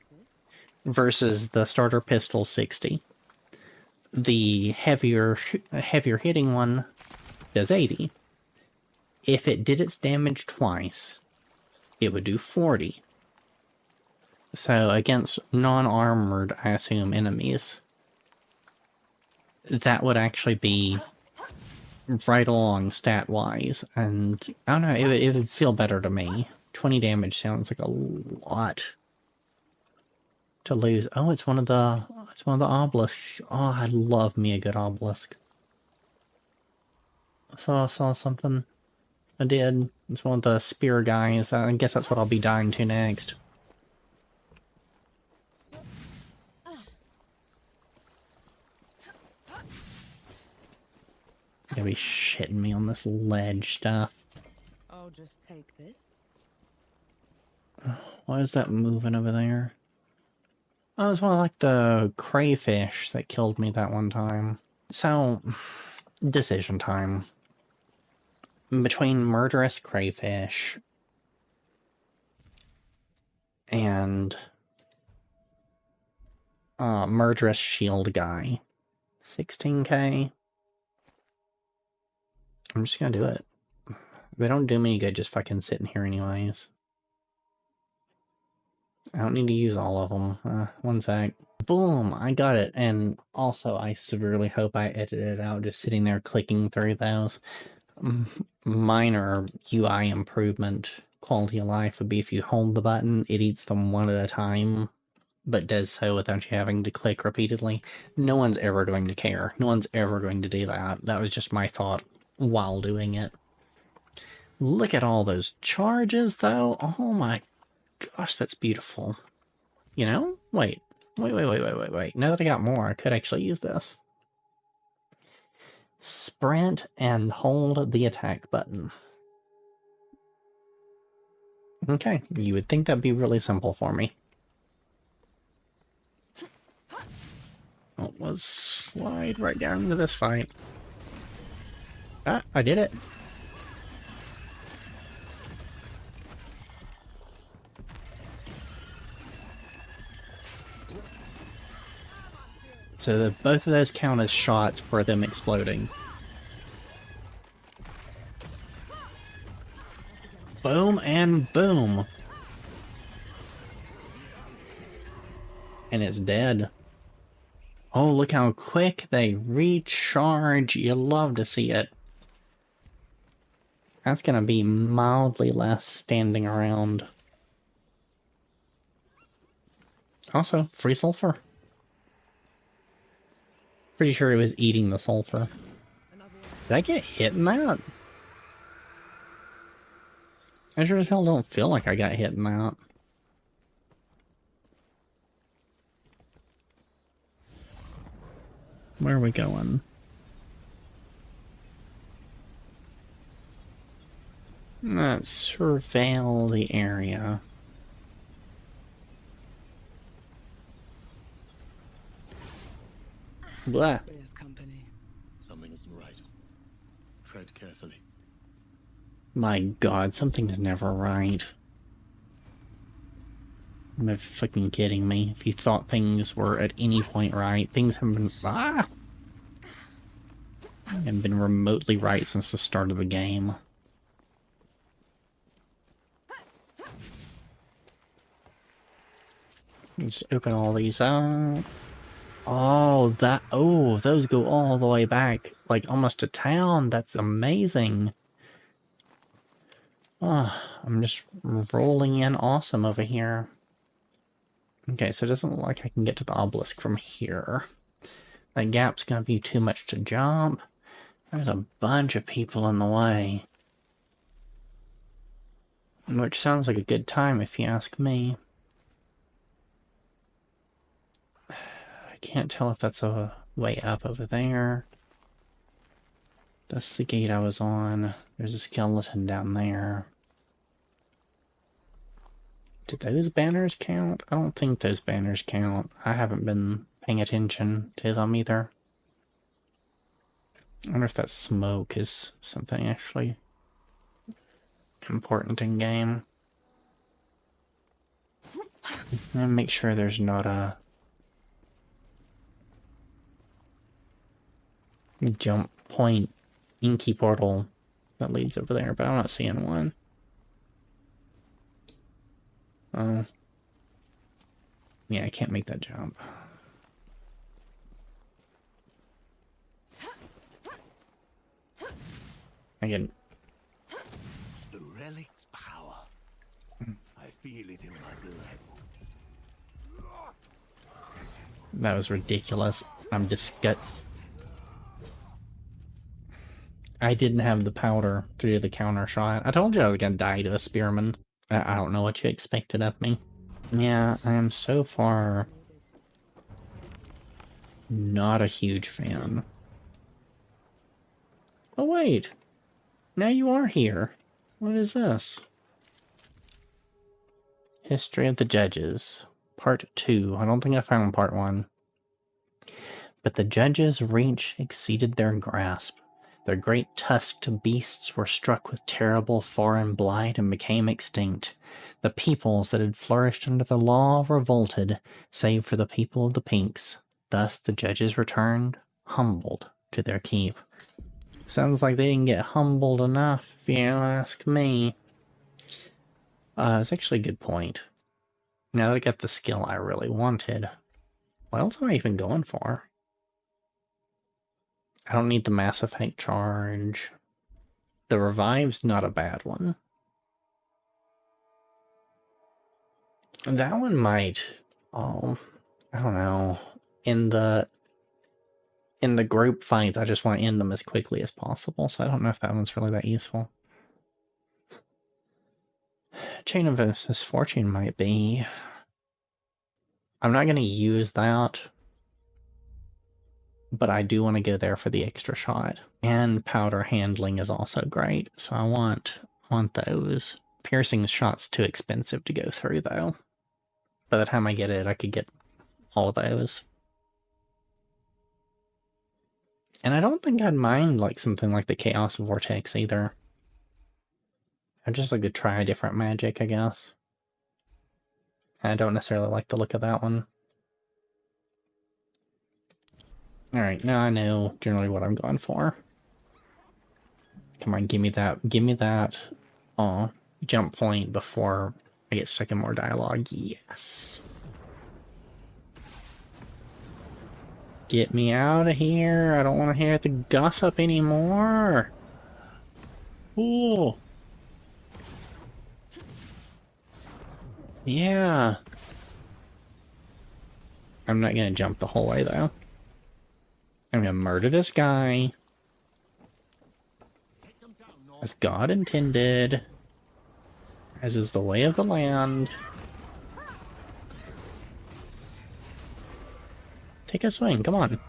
versus the starter pistol 60. The heavier hitting one does 80. If it did its damage twice, it would do 40. So against non-armored, I assume, enemies, that would actually be right along stat-wise, and I don't know, it would feel better to me. 20 damage sounds like a lot to lose. Oh, it's one of the obelisks. Oh, I love me a good obelisk. I saw something. I did. It's one of the spear guys. I guess that's what I'll be dying to next. You're gonna be shitting me on this ledge stuff. I'll just take this. Why is that moving over there? Oh, it's one of like the crayfish that killed me that one time. So, decision time. Between murderous crayfish and murderous shield guy. 16k. I'm just gonna do it. They don't do me good just fucking sitting here anyways. I don't need to use all of them. One sec. Boom! I got it. And also, I severely hope I edited it out just sitting there clicking through those. Minor UI improvement, quality of life would be if you hold the button, it eats them one at a time, but does so without you having to click repeatedly. No one's ever going to care. No one's ever going to do that. That was just my thought while doing it. Look at all those charges, though. Oh my gosh, that's beautiful. You know? Wait. Now that I got more, I could actually use this. Sprint and hold the attack button. Okay, you would think that'd be really simple for me. Oh, let's slide right down into this fight. Ah, I did it. So both of those count as shots for them exploding. Boom and boom. And it's dead. Oh, look how quick they recharge. You love to see it. That's gonna be mildly less standing around. Also, free sulfur. Pretty sure it was eating the sulfur. Did I get hit in that? I sure as hell don't feel like I got hit in that. Where are we going? Let's surveil the area. Blah. We have company. Something isn't right. Tread carefully. My god, something's never right. Am I fucking kidding me? If you thought things were at any point right, things have been... have been remotely right since the start of the game. Let's open all these up. Oh, those go all the way back, like almost to town. That's amazing. Oh, I'm just rolling in awesome over here. Okay, so it doesn't look like I can get to the obelisk from here. That gap's gonna be too much to jump. There's a bunch of people in the way. Which sounds like a good time if you ask me. I can't tell if that's a way up over there. That's the gate I was on. There's a skeleton down there. Did those banners count? I don't think those banners count. I haven't been paying attention to them either. I wonder if that smoke is something actually important in game. And make sure there's not a jump point inky portal that leads over there, but I'm not seeing one. Oh. Yeah, I can't make that jump. I can... The relic's power. I feel it in my blood. That was ridiculous. I'm disgusted. I didn't have the powder to do the counter shot. I told you I was gonna die to a spearman. I don't know what you expected of me. Yeah, I am so far not a huge fan. Oh wait, now you are here. What is this? History of the Judges, Part 2. I don't think I found Part 1. But the judges' reach exceeded their grasp. Their great tusked beasts were struck with terrible foreign blight and became extinct. The peoples that had flourished under the law revolted, save for the people of the Pinks. Thus the judges returned, humbled, to their keep. Sounds like they didn't get humbled enough, if you ask me. It's actually a good point. Now that I got the skill I really wanted, what else am I even going for? I don't need the Mass Effect charge. The Revive's not a bad one. That one might, I don't know. In the group fights, I just want to end them as quickly as possible, so I don't know if that one's really that useful. Chain of Misfortune might be. I'm not going to use that, but I do want to go there for the extra shot. And powder handling is also great, so I want those. Piercing shot's too expensive to go through, though. By the time I get it, I could get all of those. And I don't think I'd mind like something like the Chaos Vortex either. I'd just like to try a different magic, I guess. I don't necessarily like the look of that one. Alright, now I know generally what I'm going for. Come on, give me that jump point before I get stuck in more dialogue. Yes. Get me out of here. I don't want to hear the gossip anymore. Ooh. Yeah. I'm not going to jump the whole way, though. I'm going to murder this guy. As God intended. As is the way of the land. Take a swing, come on.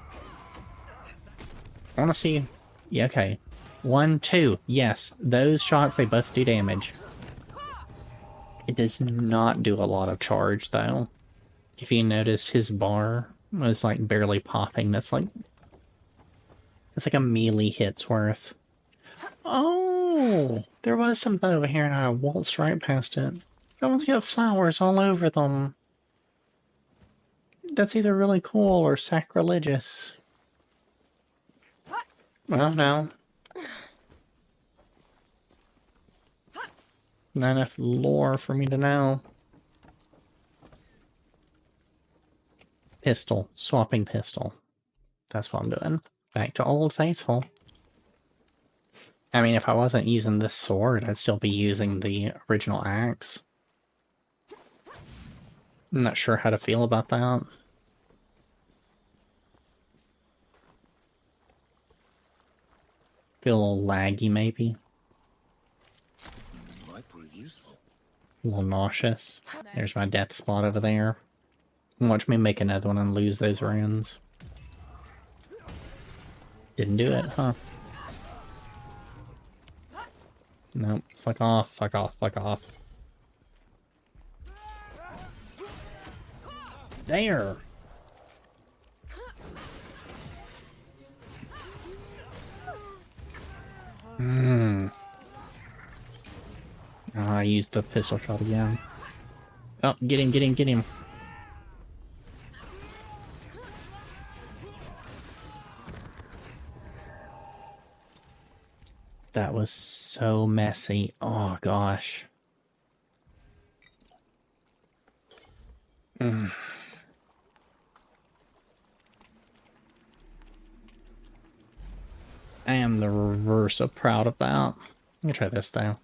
I want to see... Yeah, okay. 1, 2. Yes, those shots, they both do damage. It does not do a lot of charge, though. If you notice, his bar was, like, barely popping. That's like... It's like a melee hit's worth. Oh! There was something over here and I waltzed right past it. That one's got flowers all over them. That's either really cool or sacrilegious. Well, no. Not enough lore for me to know. Pistol. Swapping pistol. That's what I'm doing. Back to Old Faithful. I mean, if I wasn't using this sword, I'd still be using the original axe. I'm not sure how to feel about that. Feel a little laggy, maybe. Might prove useful. A little nauseous. There's my death spot over there. Watch me make another one and lose those runes. Didn't do it, huh? Nope. Fuck off, fuck off, fuck off. There! Oh, I used the pistol shot again. Oh, get him, get him, get him. That was so messy. Oh, gosh. I am the reverse of proud of that. I'm gonna try this, though.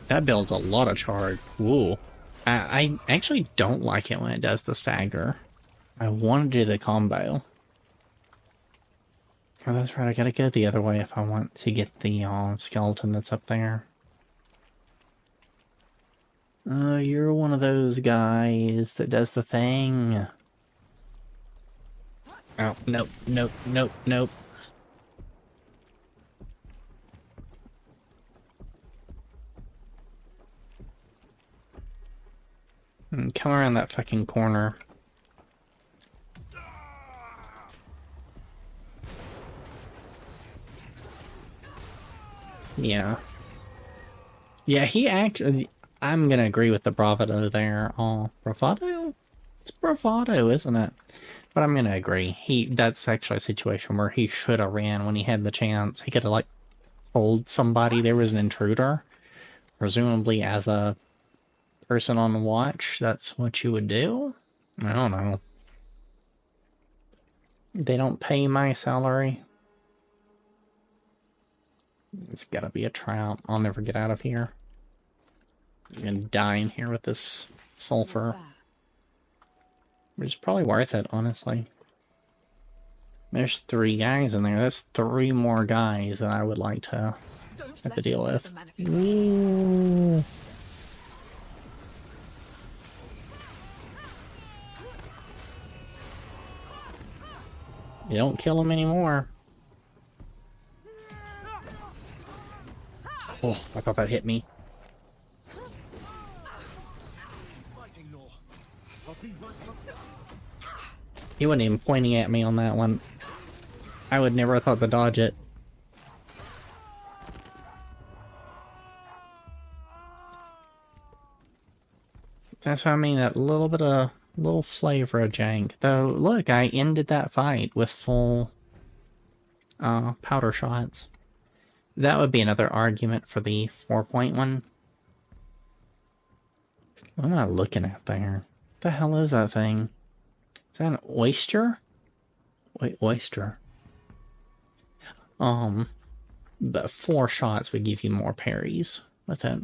That builds a lot of charge. Ooh. I actually don't like it when it does the stagger. I want to do the combo. Oh, that's right. I gotta go the other way if I want to get the skeleton that's up there. You're one of those guys that does the thing. Oh, nope, nope, nope, nope. Come around that fucking corner. Yeah. Yeah, he actually... I'm gonna agree with the bravado there. Oh, bravado? It's bravado, isn't it? But I'm gonna agree. That's actually a situation where he should have ran when he had the chance. He could have, like, told somebody there was an intruder. Presumably as a person on watch, that's what you would do? I don't know. They don't pay my salary. It's gotta be a trap. I'll never get out of here. I'm gonna die in here with this sulfur. Which is probably worth it, honestly. There's 3 guys in there. That's 3 more guys that I would like to have to deal with. Ooh. You don't kill them anymore. Oh, I thought that hit me. He wasn't even pointing at me on that one. I would never have thought to dodge it. That's what I mean, that little bit of, little flavor of jank. Though, look, I ended that fight with full powder shots. That would be another argument for the 4-point one. What am I looking at there? What the hell is that thing? Is that an oyster? Wait, oyster. But 4 shots would give you more parries with it.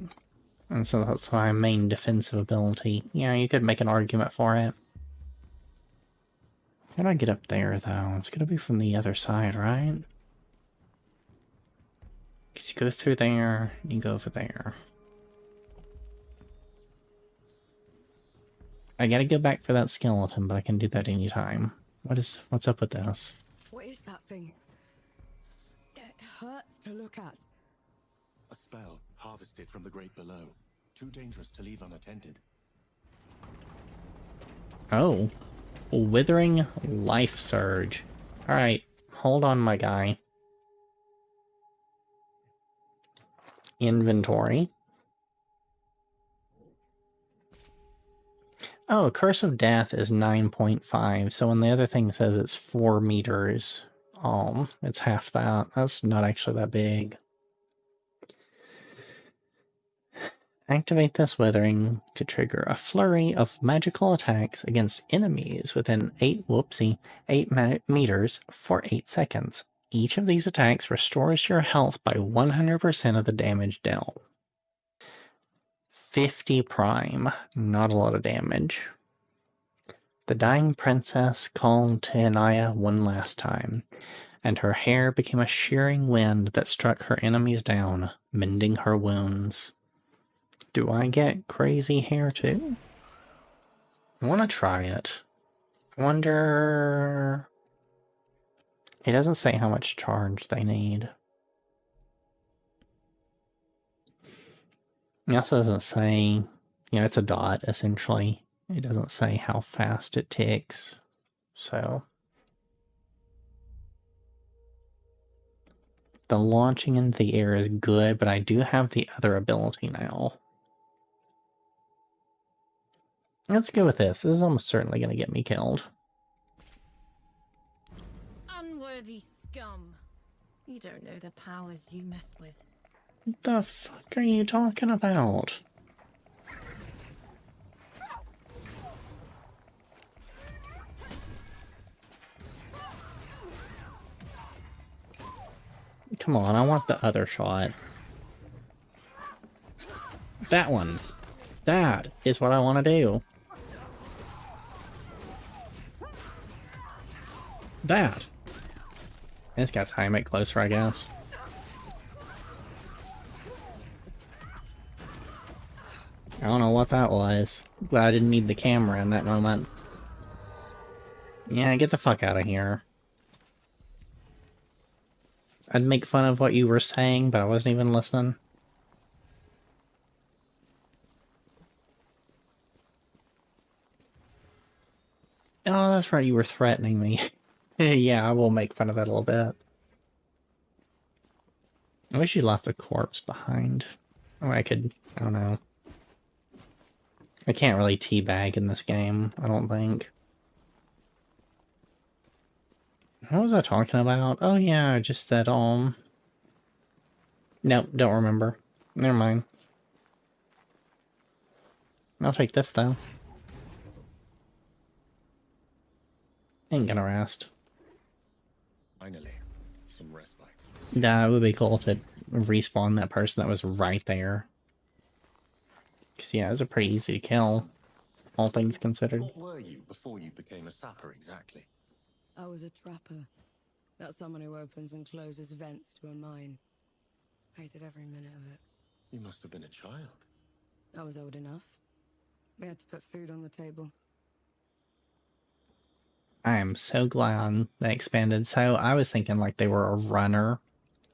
And so that's my main defensive ability. Yeah, you could make an argument for it. How do I get up there, though? It's gonna be from the other side, right? Because you go through there, you go over there. I gotta go back for that skeleton, but I can do that anytime. What's up with this? What is that thing? It hurts to look at. A spell harvested from the great below. Too dangerous to leave unattended. Oh. Withering Life Surge. Alright, hold on, my guy. Inventory. Oh, Curse of Death is 9.5, so when the other thing says it's 4 meters, it's half that. That's not actually that big. Activate this withering to trigger a flurry of magical attacks against enemies within 8 meters for 8 seconds. Each of these attacks restores your health by 100% of the damage dealt. 50 prime, not a lot of damage. The dying princess called to Anaya one last time, and her hair became a shearing wind that struck her enemies down, mending her wounds. Do I get crazy hair too? I want to try it. I wonder... It doesn't say how much charge they need. It also doesn't say... it's a dot, essentially. It doesn't say how fast it ticks. So... The launching into the air is good, but I do have the other ability now. Let's go with this. This is almost certainly going to get me killed. Unworthy scum. You don't know the powers you mess with. What the fuck are you talking about? Come on, I want the other shot. That one. That is what I want to do. That. I just gotta time it closer, I guess. I don't know what that was. Glad I didn't need the camera in that moment. Yeah, get the fuck out of here. I'd make fun of what you were saying, but I wasn't even listening. Oh, that's right, you were threatening me. Yeah, I will make fun of that a little bit. I wish you left a corpse behind. Oh, I don't know. I can't really teabag in this game, I don't think. What was I talking about? Oh yeah, just that, Nope, don't remember. Never mind. I'll take this, though. Ain't gonna rest. Finally, some respite. Nah, it would be cool if it respawned that person that was right there. Cause yeah, it was a pretty easy to kill, all things considered. What were you before you became a sapper exactly? I was a trapper. That's someone who opens and closes vents to a mine. Hated every minute of it. You must have been a child. I was old enough. We had to put food on the table. I am so glad they expanded. So I was thinking like they were a runner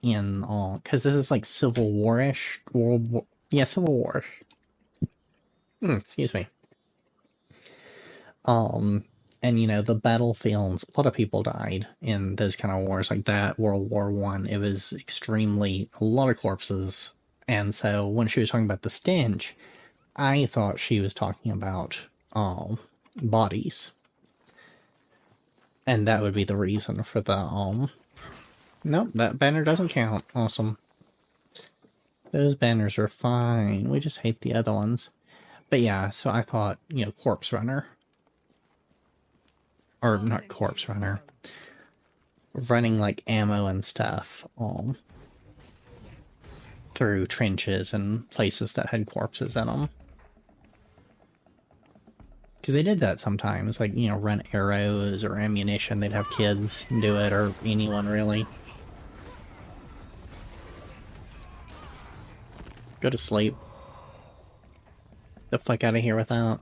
in all, because this is like Civil War-ish. Yeah, Civil War. Excuse me. And you know, the battlefields, a lot of people died in those kind of wars like that. World War One, it was extremely, a lot of corpses. And so when she was talking about the stench, I thought she was talking about bodies. And that would be the reason for the nope, that banner doesn't count. Awesome. Those banners are fine. We just hate the other ones. But yeah, so I thought, you know, corpse runner. Or not corpse runner. Running like ammo and stuff through trenches and places that had corpses in them. Because they did that sometimes, like, you know, run arrows or ammunition. They'd have kids do it, or anyone really. Go to sleep. The fuck out of here with that.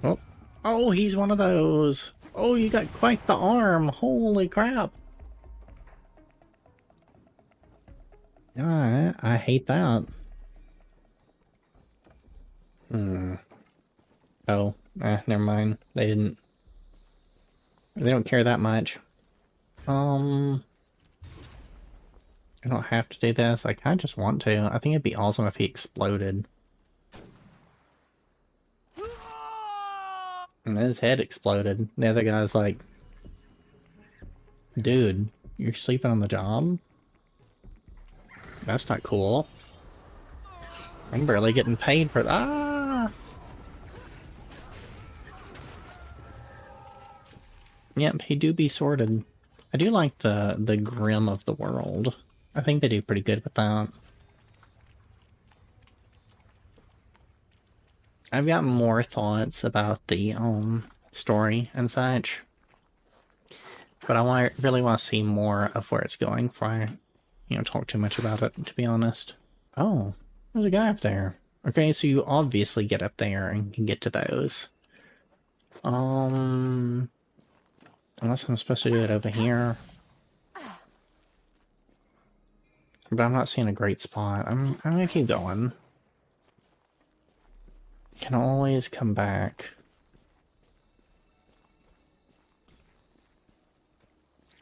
Oh. Oh, he's one of those. Oh, you got quite the arm. Holy crap. Alright, I hate that. Oh, never mind. They don't care that much. I don't have to do this. I kinda just want to. I think it'd be awesome if he exploded. And his head exploded. The other guy's like, dude, you're sleeping on the job? That's not cool. I'm barely getting paid for that. Yep, he do be sorted. I do like the grim of the world. I think they do pretty good with that. I've got more thoughts about the story and such, but I really want to see more of where it's going before I, you know, talk too much about it, to be honest. Oh, there's a guy up there. Okay, so you obviously get up there and can get to those. Unless I'm supposed to do it over here. But I'm not seeing a great spot. I'm gonna keep going. Can always come back.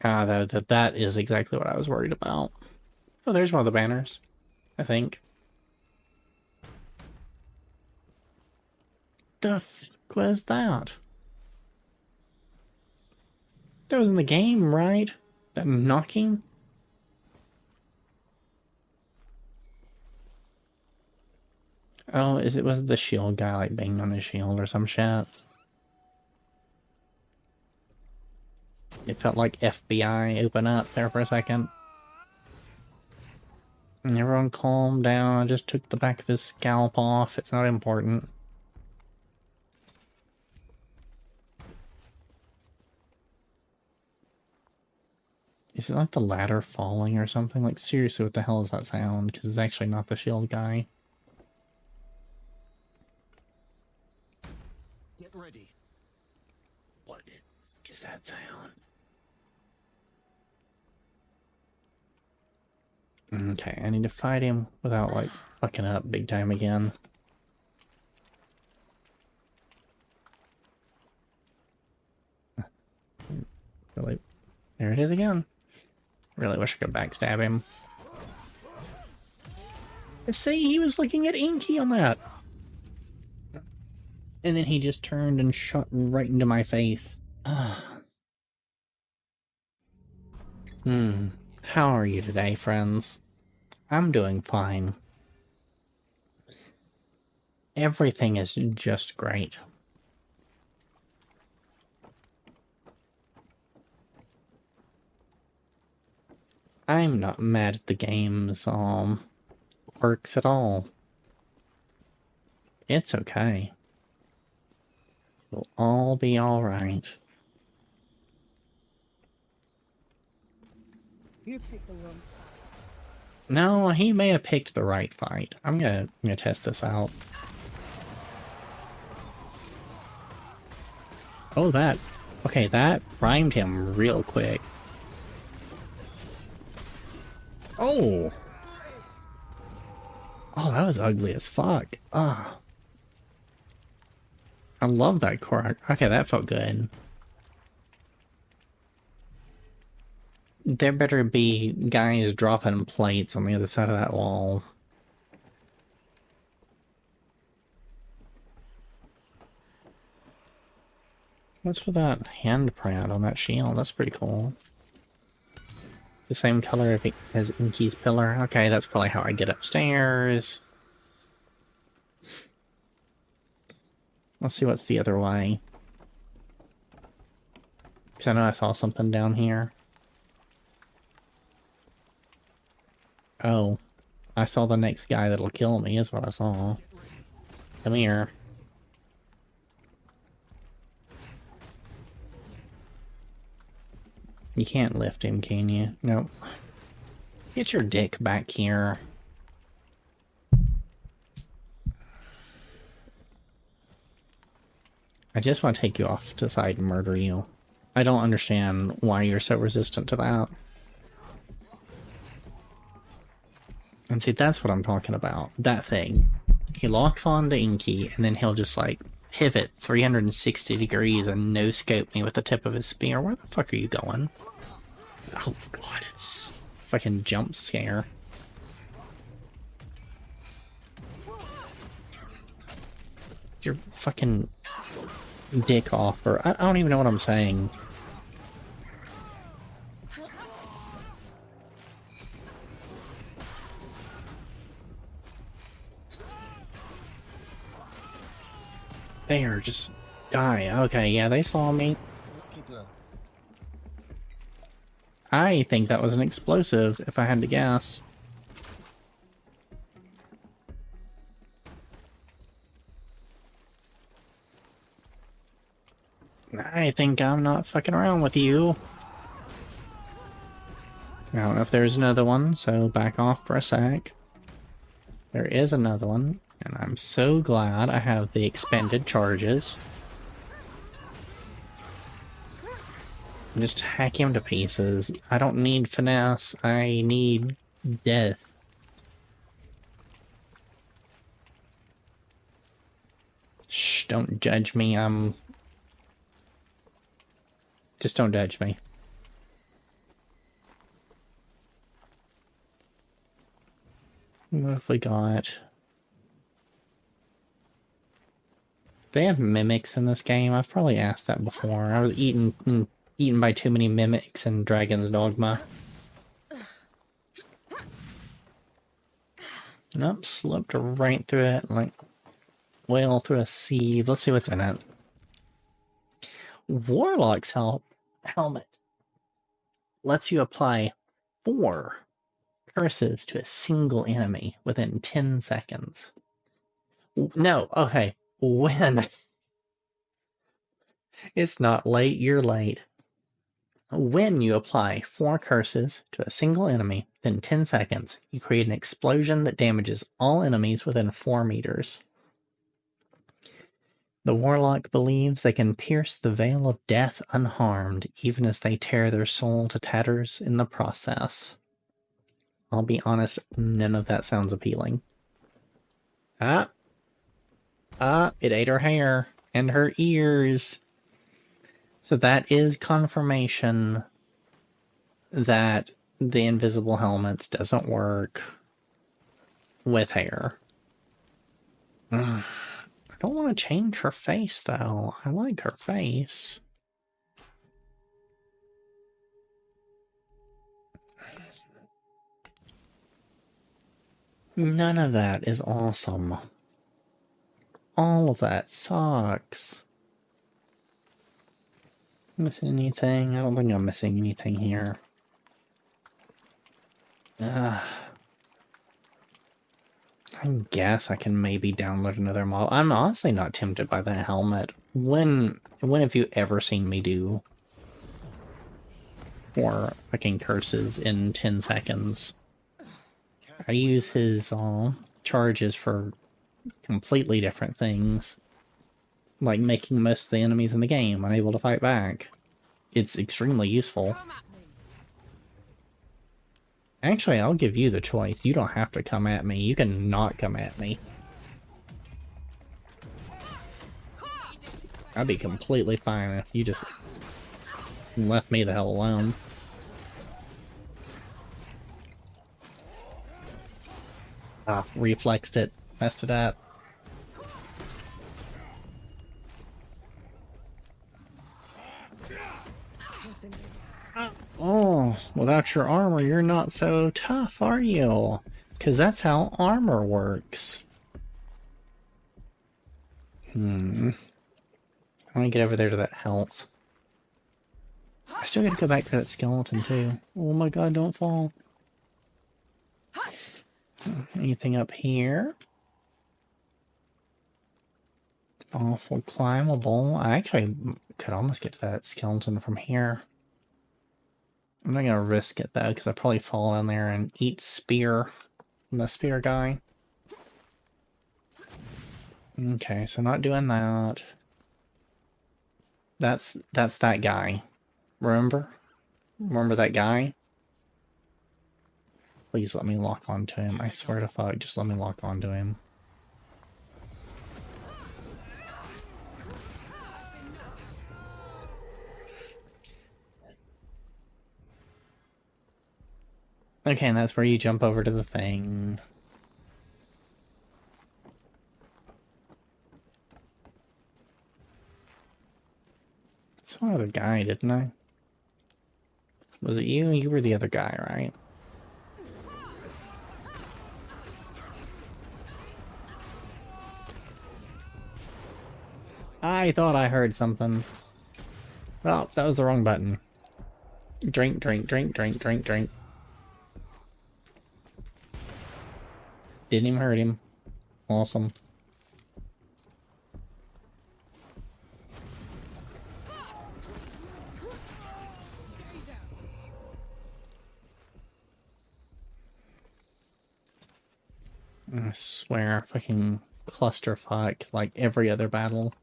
That is exactly what I was worried about. Oh, there's one of the banners, I think. The fuck was that? That was in the game, right? That knocking? Oh, was it the shield guy like banging on his shield or some shit? It felt like FBI open up there for a second. And everyone calm down. I just took the back of his scalp off. It's not important. Is it like the ladder falling or something? Like, seriously, what the hell is that sound? Because it's actually not the shield guy. Get ready. What is that sound? Okay, I need to fight him without, like, fucking up big time again. Really? There it is again. Really wish I could backstab him. See, he was looking at Inky on that. And then he just turned and shot right into my face. How are you today, friends? I'm doing fine. Everything is just great. I'm not mad at the game's quirks at all. It's okay. It'll all be alright. You pick the wrong. No, he may have picked the right fight. I'm gonna test this out. Oh, that. Okay, that primed him real quick. Oh! Oh, that was ugly as fuck. Ah. I love that core. Okay, that felt good. There better be guys dropping plates on the other side of that wall. What's with that handprint on that shield? That's pretty cool. The same color as Inky's pillar. Okay, that's probably how I get upstairs. Let's see what's the other way. Because I know I saw something down here. Oh, I saw the next guy that'll kill me is what I saw. Come here. You can't lift him, can you? Nope. Get your dick back here. I just want to take you off to the side and murder you. I don't understand why you're so resistant to that. And see, that's what I'm talking about. That thing. He locks on to Inky, and then he'll just, like, pivot 360 degrees and no-scope me with the tip of his spear. Where the fuck are you going? Oh, God. It's fucking jump scare. Your fucking dick off, or I don't even know what I'm saying. There, just die. Okay, yeah, they saw me. I think that was an explosive, if I had to guess. I think I'm not fucking around with you. I don't know if there's another one, so back off for a sec. There is another one, and I'm so glad I have the expended charges. Just hack him to pieces. I don't need finesse, I need death. Shh, don't judge me, just don't judge me. What have we got? They have mimics in this game? I've probably asked that before. I was eaten by too many mimics in Dragon's Dogma. Nope, slipped right through it like whale through a sieve. Let's see what's in it. Warlock's helmet lets you apply 4 curses to a single enemy within 10 seconds. No, okay. When? It's not late, you're late. When you apply 4 curses to a single enemy within 10 seconds, you create an explosion that damages all enemies within 4 meters. The Warlock believes they can pierce the veil of death unharmed, even as they tear their soul to tatters in the process. I'll be honest, none of that sounds appealing. It ate her hair and her ears. So that is confirmation that the invisible helmets doesn't work with hair. I don't want to change her face, though. I like her face. None of that is awesome. All of that sucks. Missing anything? I don't think I'm missing anything here. I guess I can maybe download another model. I'm honestly not tempted by that helmet. When have you ever seen me do 4 fucking curses in 10 seconds? I use his charges for completely different things. Like making most of the enemies in the game unable to fight back. It's extremely useful. Actually, I'll give you the choice. You don't have to come at me. You can not come at me. I'd be completely fine if you just left me the hell alone. Ah, reflexed it. Messed it up. Oh, without your armor, you're not so tough, are you? Because that's how armor works. I want to get over there to that health. I still gotta go back to that skeleton, too. Oh my god, don't fall. Anything up here? Awful climbable. I actually could almost get to that skeleton from here. I'm not gonna risk it though, because I'll probably fall in there and eat spear from the spear guy. Okay, so not doing that. That's that guy. Remember? Remember that guy? Please let me lock onto him. I swear to fuck, just let me lock onto him. Okay, and that's where you jump over to the thing. Saw another guy, didn't I? Was it you? You were the other guy, right? I thought I heard something. Well, that was the wrong button. Drink, drink, drink, drink, drink, drink. Didn't even hurt him. Awesome. I swear, fucking clusterfuck like every other battle.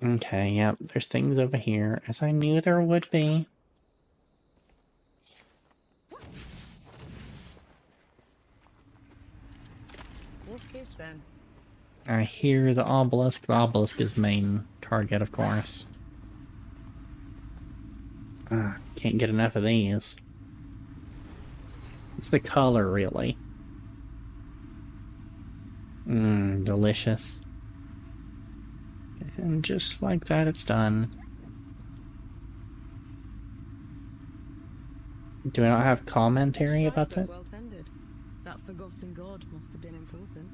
Okay, yep, there's things over here, as I knew there would be. What's this then? I hear the obelisk. The obelisk is main target, of course. Can't get enough of these. It's the color, really. Delicious. And just like that, it's done. Do I not have commentary about that? Well tended. That forgotten god must have been important.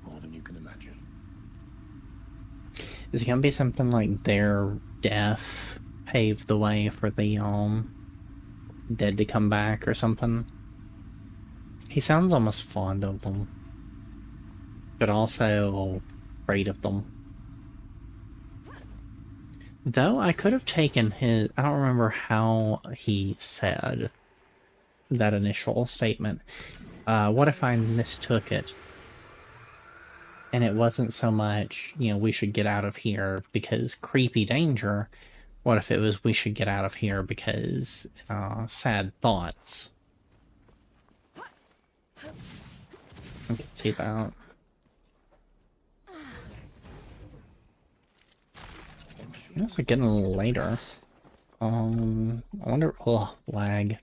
More than you can imagine. Is it gonna be something like their death paved the way for the dead to come back or something? He sounds almost fond of them, but also afraid of them. Though I could have taken his... I don't remember how he said that initial statement. What if I mistook it? And it wasn't so much, you know, we should get out of here because creepy danger. What if it was we should get out of here because sad thoughts? I can see that. It's like getting a little later. I wonder. Oh, lag.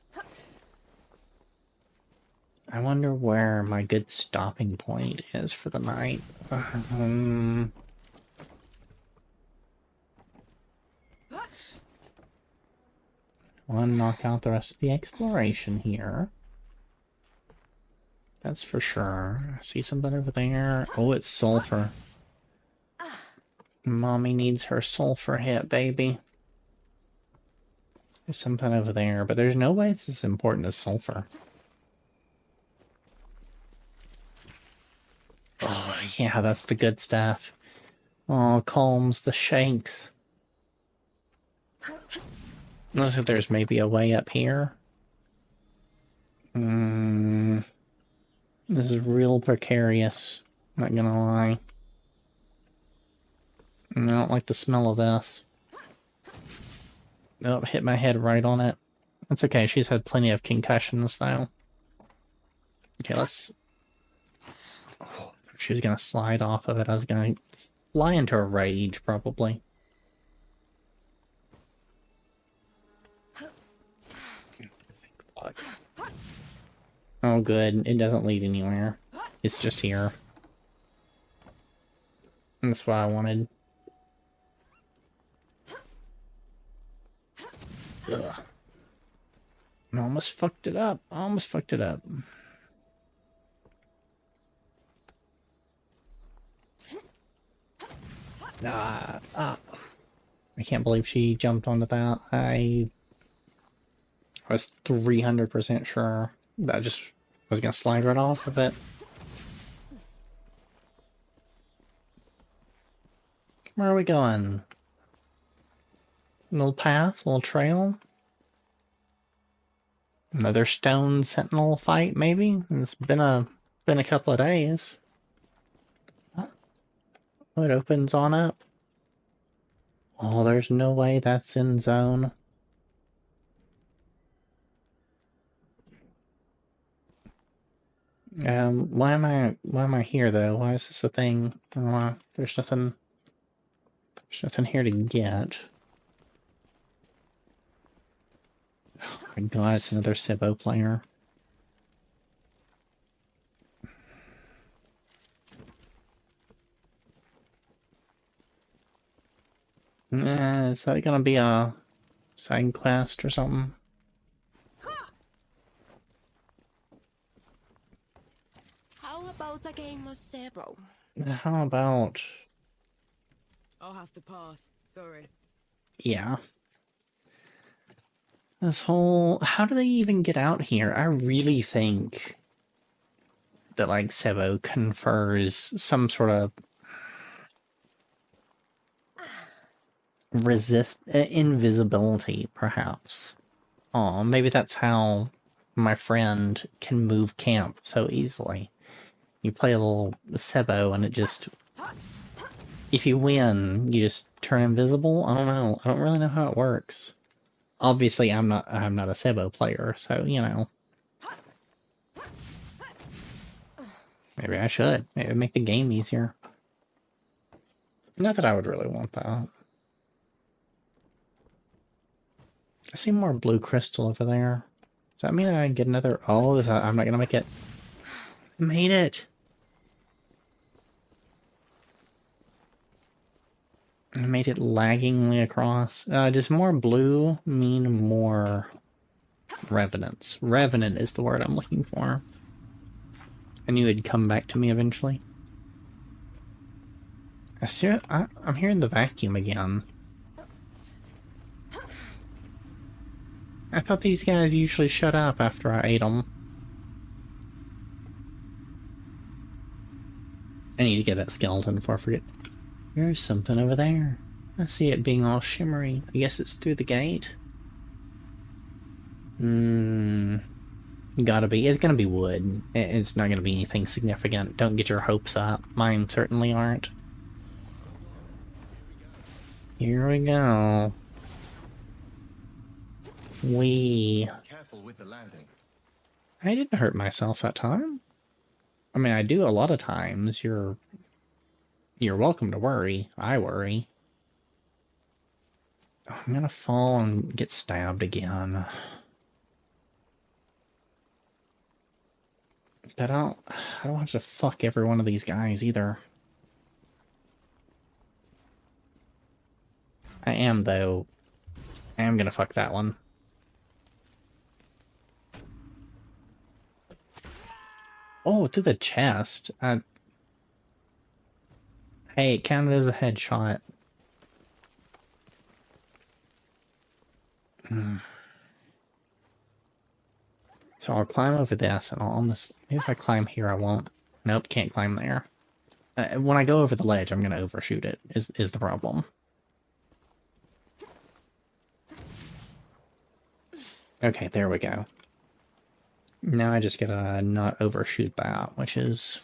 I wonder where my good stopping point is for the night. Want to knock out the rest of the exploration here. That's for sure. I see something over there. Oh, it's sulfur. Mommy needs her sulfur hit, baby. There's something over there, but there's no way it's as important as sulfur. Oh, yeah, that's the good stuff. Oh, calms the shakes. Looks like there's maybe a way up here. This is real precarious. Not gonna lie. I don't like the smell of this. Oh, hit my head right on it. That's okay, she's had plenty of concussions, though. Okay, let's... Oh, she was gonna slide off of it. I was gonna fly into a rage, probably. Oh, good. It doesn't lead anywhere. It's just here. That's what I wanted. Ugh. I almost fucked it up. I almost fucked it up. I can't believe she jumped onto that. I was 300% sure that I just was gonna slide right off of it. Where are we going? Little path, little trail. Another stone sentinel fight, maybe? It's been a couple of days. Oh, it opens on up. Oh, there's no way that's in zone. Why am I here though? Why is this a thing? There's nothing here to get. Oh my god, it's another Sibo player. Is that gonna be a side quest or something? How about a game of Sebo? How about... I'll have to pass. Sorry. Yeah. This whole... How do they even get out here? I really think that, like, Sebo confers some sort of invisibility, perhaps. Oh, maybe that's how my friend can move camp so easily. You play a little Sebo and it just... If you win, you just turn invisible? I don't know. I don't really know how it works. Obviously, I'm not a Sebo player, so, you know. Maybe I should. Maybe it'd make the game easier. Not that I would really want that. I see more blue crystal over there. Does that mean I get another... Oh, I'm not gonna make it. I made it! I made it laggingly across. Does more blue mean more revenants? Revenant is the word I'm looking for. I knew it'd come back to me eventually. I'm hearing the vacuum again. I thought these guys usually shut up after I ate them. I need to get that skeleton before I forget. There's something over there. I see it being all shimmery. I guess it's through the gate. Gotta be. It's gonna be wood. It's not gonna be anything significant. Don't get your hopes up. Mine certainly aren't. Here we go. Careful with the landing. I didn't hurt myself that time. I mean, I do a lot of times. You're welcome to worry. I worry. Oh, I'm gonna fall and get stabbed again. But I don't have to fuck every one of these guys either. I am, though. I am gonna fuck that one. Oh, through the chest. Hey, it counted as a headshot. So I'll climb over this, and I'll almost... Maybe if I climb here, I won't. Nope, can't climb there. When I go over the ledge, I'm gonna overshoot it, is the problem. Okay, there we go. Now I just gotta not overshoot that, which is...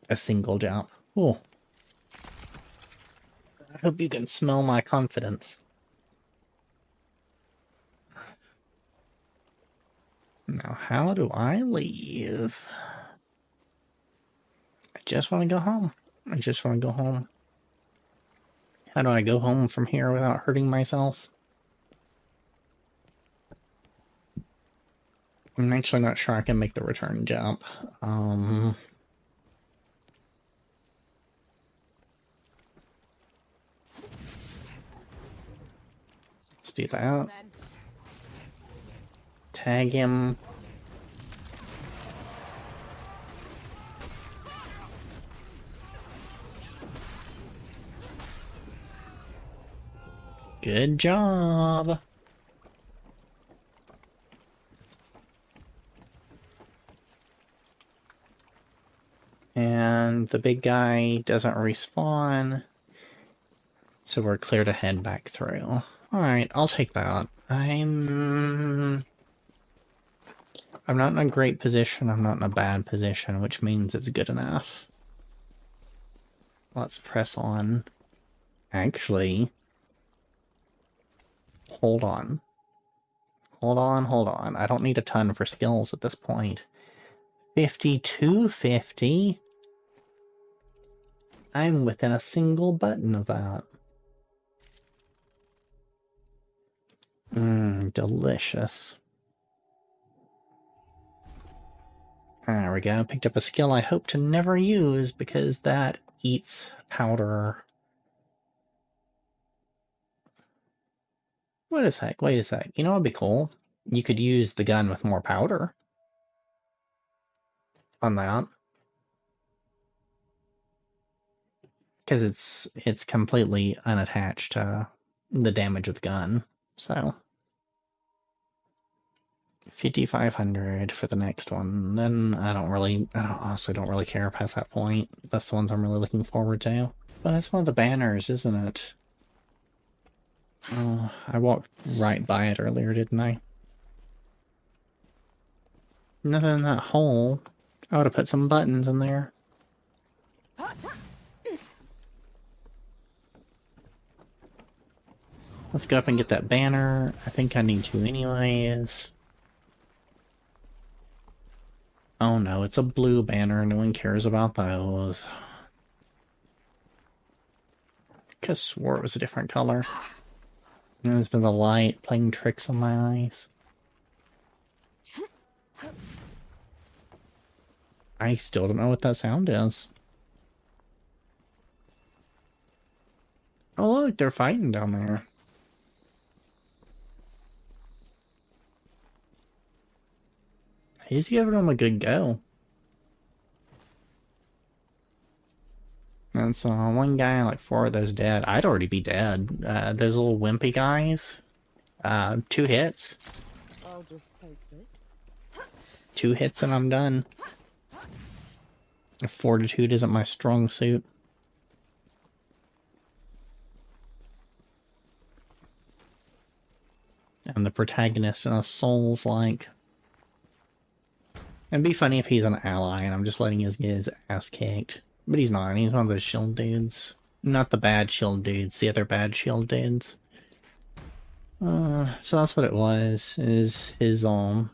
a single jump. Oh. I hope you can smell my confidence. Now, how do I leave? I just want to go home. I just want to go home. How do I go home from here without hurting myself? I'm actually not sure I can make the return jump. Let's do that. Tag him. Good job. And the big guy doesn't respawn. So we're clear to head back through. Alright, I'll take that. I'm not in a great position, I'm not in a bad position, which means it's good enough. Let's press on. Actually, hold on. Hold on. I don't need a ton for skills at this point. 5250? I'm within a single button of that. Delicious. There we go. Picked up a skill I hope to never use because that eats powder. Wait a sec. You know what'd be cool? You could use the gun with more powder on that. Because it's completely unattached to the damage of the gun. So 5,500 for the next one. Then I honestly don't really care past that point. That's the ones I'm really looking forward to. But that's one of the banners, isn't it? I walked right by it earlier, didn't I? Nothing in that hole. I would have put some buttons in there. Let's go up and get that banner. I think I need to anyways. Oh no, it's a blue banner. No one cares about those. I could have swore it was a different color. It's been the light playing tricks on my eyes. I still don't know what that sound is. Oh look, they're fighting down there. He's giving them a good go. That's one guy, like 4 of those dead. I'd already be dead. Those little wimpy guys. 2 hits. I'll just take this. 2 hits and I'm done. Fortitude isn't my strong suit. I'm the protagonist in a Souls-like. It'd be funny if he's an ally and I'm just letting his get his ass kicked. But he's not. He's one of those shield dudes. Not the bad shield dudes, the other bad shield dudes. So that's what it was, is his sound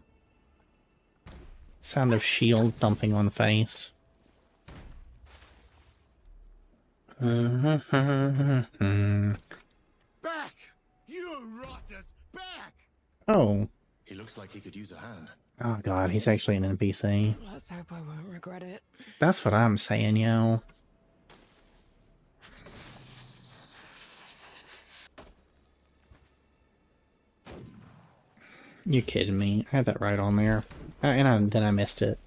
of shield thumping on face. Back! You rotters! Back! Oh. He looks like he could use a hand. Oh god, he's actually an NPC. Let's hope I won't regret it. That's what I'm saying, yo. You kidding me? I had that right on there. Then I missed it.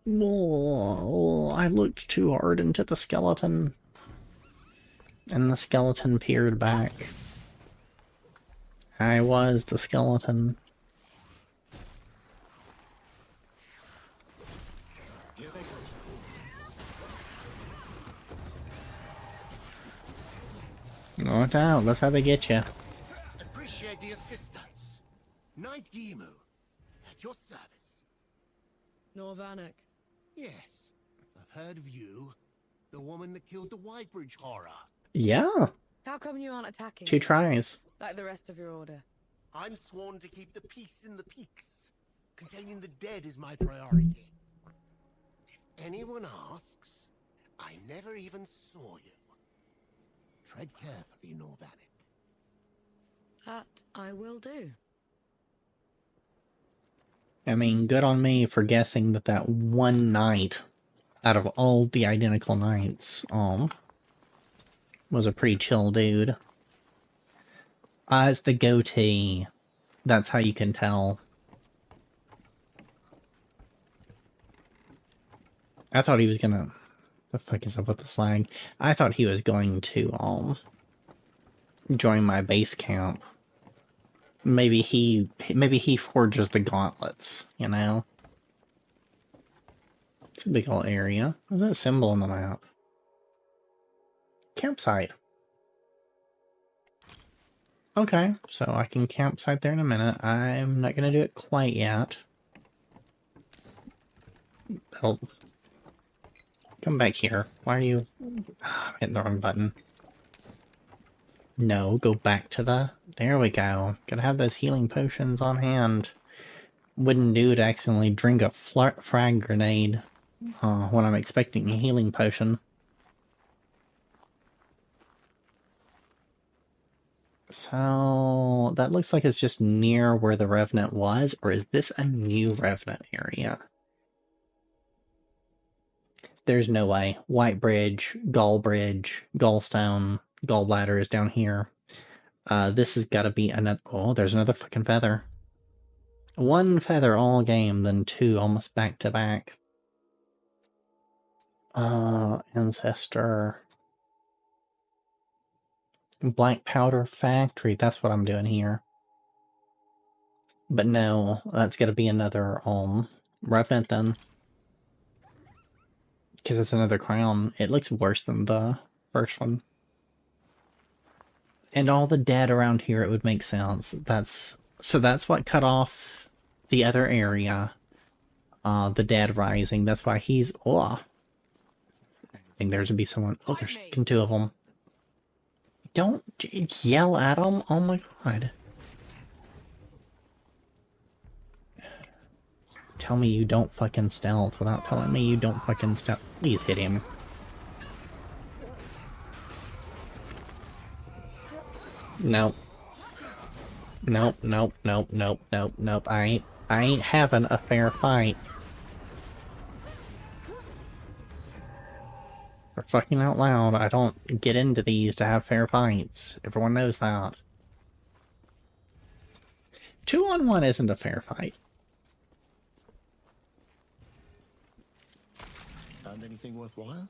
Oh, I looked too hard into the skeleton. And the skeleton peered back. I was the skeleton. Here they come. No doubt, that's how they get you. Appreciate the assistance. Knight Gimu, at your service. Norvanek. Yes, I've heard of you. The woman that killed the Whitebridge horror. Yeah, How come you aren't attacking? 2 tries. Like the rest of your order. I'm sworn to keep the peace in the peaks. Containing the dead is my priority. If anyone asks, I never even saw you. Tread carefully, Norvanek. That I will do. I mean, good on me for guessing that that one knight out of all the identical knights, was a pretty chill dude. It's the goatee. That's how you can tell. I thought he was gonna... The fuck is up with the slang? I thought he was going to, join my base camp. Maybe he forges the gauntlets, you know? It's a big old area. What's that symbol on the map? Campsite. Okay, so I can campsite there in a minute. I'm not gonna do it quite yet. Oh. Come back here. Why are you... I'm hitting the wrong button. No, go back to the... There we go. Gotta have those healing potions on hand. Wouldn't do to accidentally drink a frag grenade when I'm expecting a healing potion. So, that looks like it's just near where the Revenant was, or is this a new Revenant area? There's no way. White Bridge, Gallstone, Gallbladder is down here. This has got to be another... Oh, there's another fucking feather. 1 feather all game, then 2 almost back to back. Ancestor. Black Powder Factory, that's what I'm doing here. But no, that's got to be another, Revenant then. Because it's another crown. It looks worse than the first one. And all the dead around here, it would make sense. So that's what cut off the other area. The dead rising. That's why he's... Oh. I think there's to be someone... Oh, there's fucking 2 of them. Don't yell at them. Oh my god. Tell me you don't fucking stealth without telling me you don't fucking stealth. Please hit him. Nope. Nope, nope, nope, nope, nope, nope. I ain't having a fair fight. For fucking out loud, I don't get into these to have fair fights. Everyone knows that. 2-on-1 isn't a fair fight. Found anything worthwhile?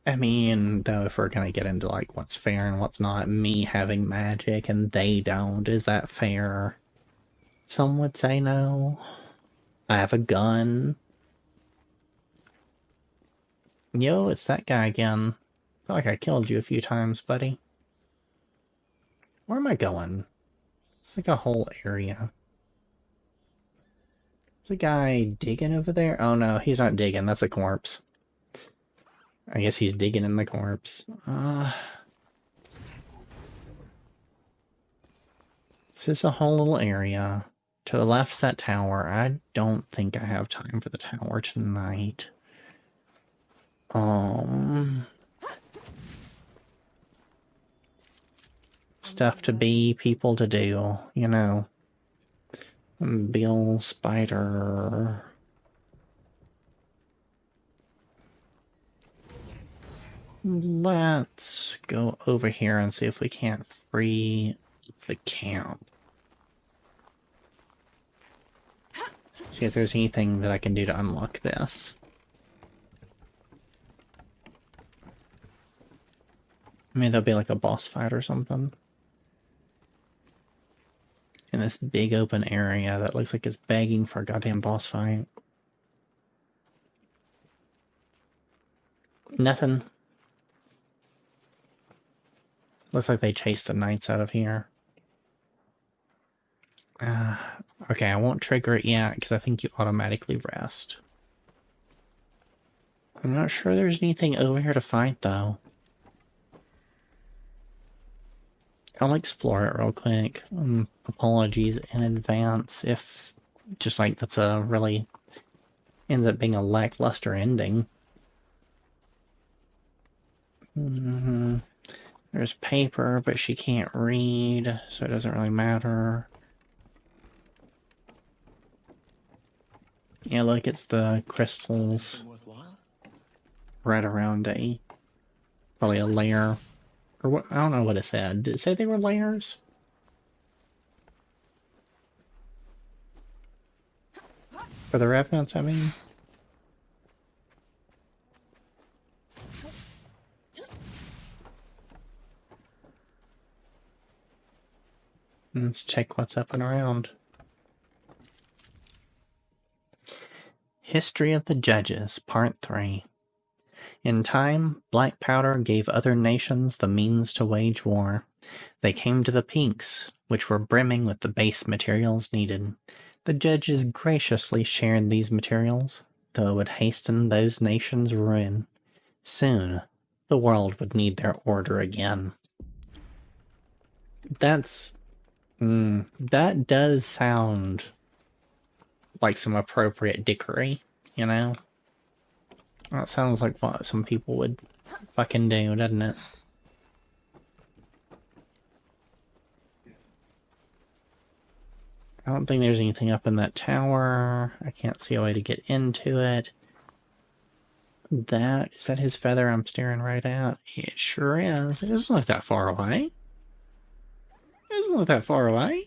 I mean, though, if we're gonna get into, like, what's fair and what's not, me having magic and they don't, is that fair? Some would say no. I have a gun. Yo, it's that guy again. I feel like I killed you a few times, buddy. Where am I going? It's like a whole area. There's a guy digging over there? Oh no, he's not digging, that's a corpse. I guess he's digging in the corpse. This is a whole little area. To the left's that tower. I don't think I have time for the tower tonight. Stuff to be, people to do, you know. Bill Spider. Let's go over here and see if we can't free the camp. See if there's anything that I can do to unlock this. Maybe there'll be like a boss fight or something. In this big open area that looks like it's begging for a goddamn boss fight. Nothing. Looks like they chased the knights out of here. Okay, I won't trigger it yet because I think you automatically rest. I'm not sure there's anything over here to fight though. I'll explore it real quick. Apologies in advance if just like that's a really ends up being a lackluster ending. There's paper, but she can't read, so it doesn't really matter. Yeah, look, it's the crystals right around probably a layer. Or what? I don't know what it said. Did it say they were layers? For the revenants, I mean? Let's check what's up and around. History of the Judges, Part 3. In time, black powder gave other nations the means to wage war. They came to the peaks, which were brimming with the base materials needed. The judges graciously shared these materials, though it would hasten those nations' ruin. Soon, the world would need their order again. That does sound like some appropriate dickery, you know? That sounds like what some people would fucking do, doesn't it? I don't think there's anything up in that tower. I can't see a way to get into it. Is that his feather I'm staring right at? It sure is. It doesn't look that far away. It doesn't look that far away.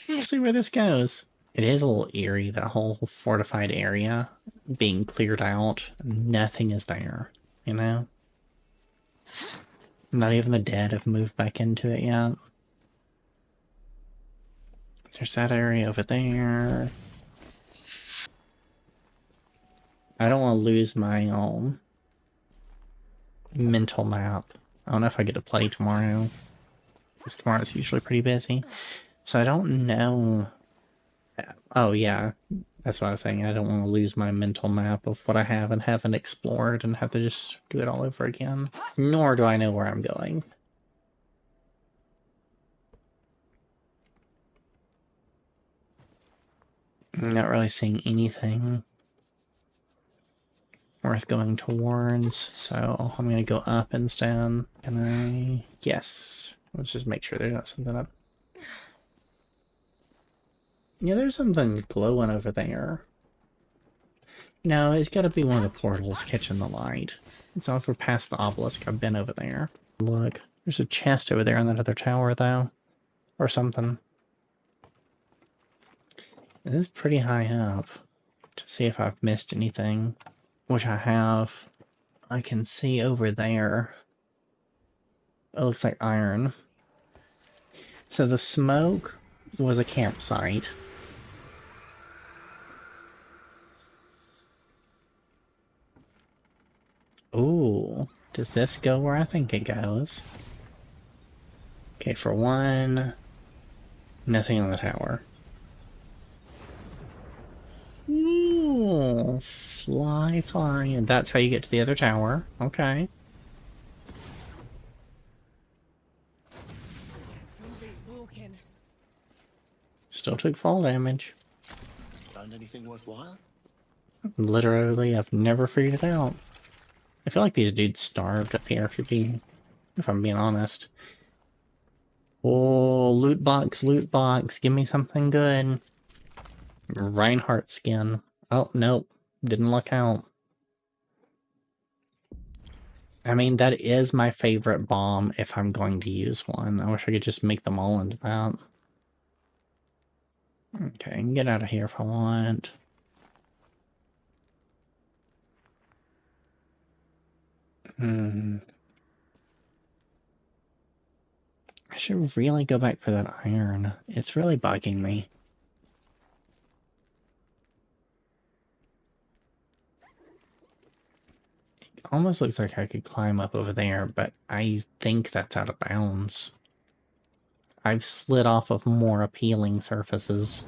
We'll see where this goes. It is a little eerie, that whole fortified area being cleared out. Nothing is there, you know? Not even the dead have moved back into it yet. There's that area over there. I don't want to lose my own mental map. I don't know if I get to play tomorrow, because tomorrow's usually pretty busy. So I don't know. Oh yeah, that's what I was saying. I don't want to lose my mental map of what I have and haven't explored and have to just do it all over again. Nor do I know where I'm going. I'm not really seeing anything worth going towards, so I'm gonna go up instead. Can I? Yes. Let's just make sure there's not something up. Yeah, there's something glowing over there. No, it's gotta be one of the portals catching the light. It's off we're past the obelisk. I've been over there. Look, there's a chest over there in that other tower, though. Or something. It is pretty high up. To see if I've missed anything. Which I have. I can see over there. It looks like iron. So the smoke was a campsite. Ooh, does this go where I think it goes? Okay, for one, nothing on the tower. Ooh, fly. And that's how you get to the other tower. Okay. Still took fall damage. Found anything worthwhile? Literally, I've never figured it out. I feel like these dudes starved up here, if I'm being honest. Oh, loot box, give me something good. Reinhardt skin. Oh, nope. Didn't luck out. I mean, that is my favorite bomb if I'm going to use one. I wish I could just make them all into that. Okay, get out of here if I want. I should really go back for that iron. It's really bugging me. It almost looks like I could climb up over there, but I think that's out of bounds. I've slid off of more appealing surfaces.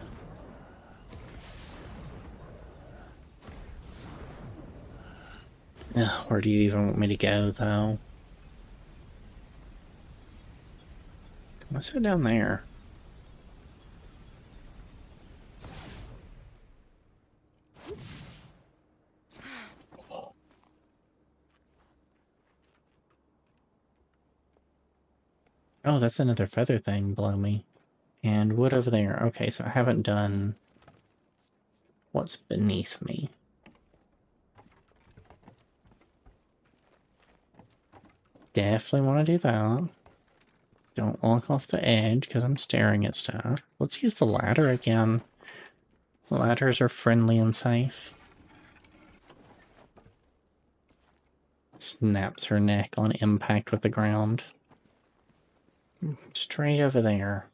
Ugh, where do you even want me to go, though? What's that down there? Oh, that's another feather thing below me. And wood over there. Okay, so I haven't done what's beneath me. Definitely want to do that. Don't walk off the edge because I'm staring at stuff. Let's use the ladder again. The ladders are friendly and safe. Snaps her neck on impact with the ground. Straight over there.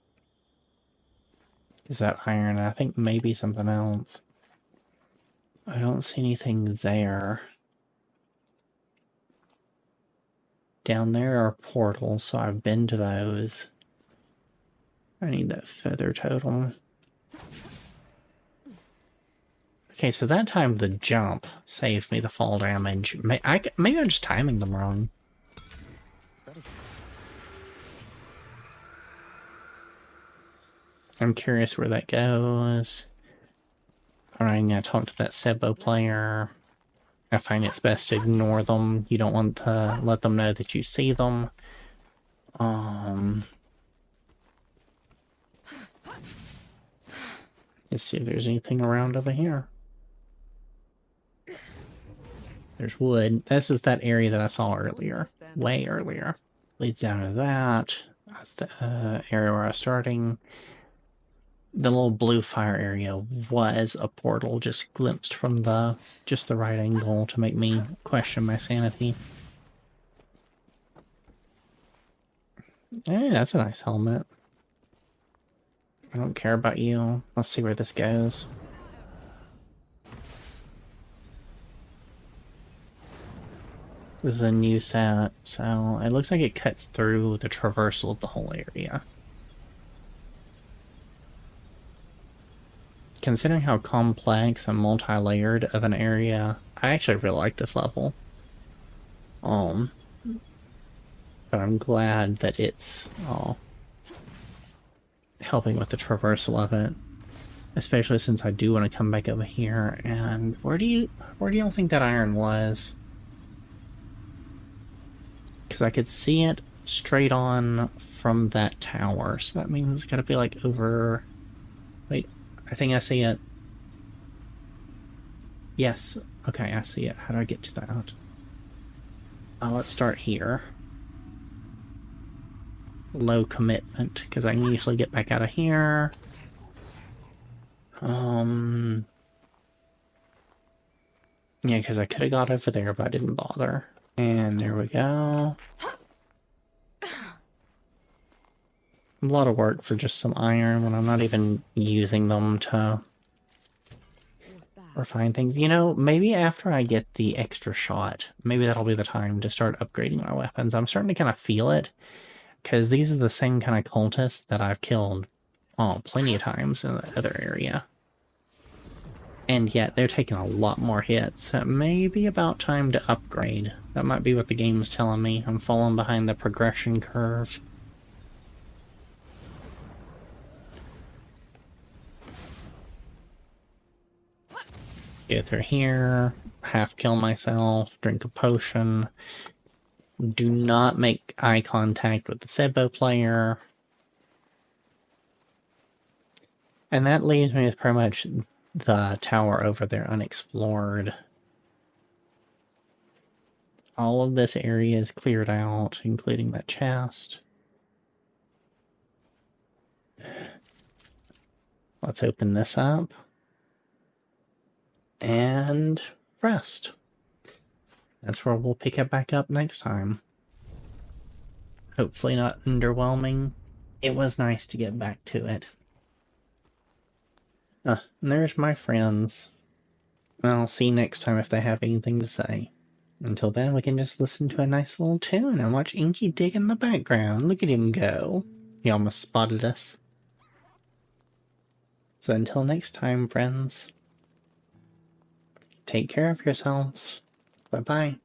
Is that iron? I think maybe something else. I don't see anything there. Down there are portals, so I've been to those. I need that feather totem. Okay, so that time the jump saved me the fall damage. Maybe I'm just timing them wrong. I'm curious where that goes. Alright, I'm gonna talk to that Sebo player. I find it's best to ignore them. You don't want to let them know that you see them. Let's see if there's anything around over here. There's wood. This is that area that I saw earlier. Way earlier. Leads down to that. That's the area where I was starting. The little blue fire area was a portal just glimpsed from just the right angle to make me question my sanity. Hey, that's a nice helmet. I don't care about you. Let's see where this goes. This is a new set, so it looks like it cuts through the traversal of the whole area. Considering how complex and multi-layered of an area, I actually really like this level. But I'm glad that it's helping with the traversal of it. Especially since I do want to come back over here. And where do you think that iron was? Because I could see it straight on from that tower. So that means it's got to be like over... Wait, I think I see it. Yes. Okay, I see it. How do I get to that? Let's start here. Low commitment, because I can usually get back out of here. Yeah, because I could have got over there, but I didn't bother. And there we go. A lot of work for just some iron when I'm not even using them to refine things. You know, maybe after I get the extra shot, maybe that'll be the time to start upgrading my weapons. I'm starting to kind of feel it, because these are the same kind of cultists that I've killed plenty of times in the other area. And yet they're taking a lot more hits. So it may be about time to upgrade. That might be what the game's telling me. I'm falling behind the progression curve. Go through here, half kill myself, drink a potion. Do not make eye contact with the Sebo player. And that leaves me with pretty much the tower over there unexplored. All of this area is cleared out, including that chest. Let's open this up. And rest. That's where we'll pick it back up next time. Hopefully not underwhelming. It was nice to get back to it. And there's my friends. I'll see next time if they have anything to say. Until then, we can just listen to a nice little tune and watch Inky dig in the background. Look at him go. He almost spotted us. So until next time, friends, take care of yourselves. Bye-bye.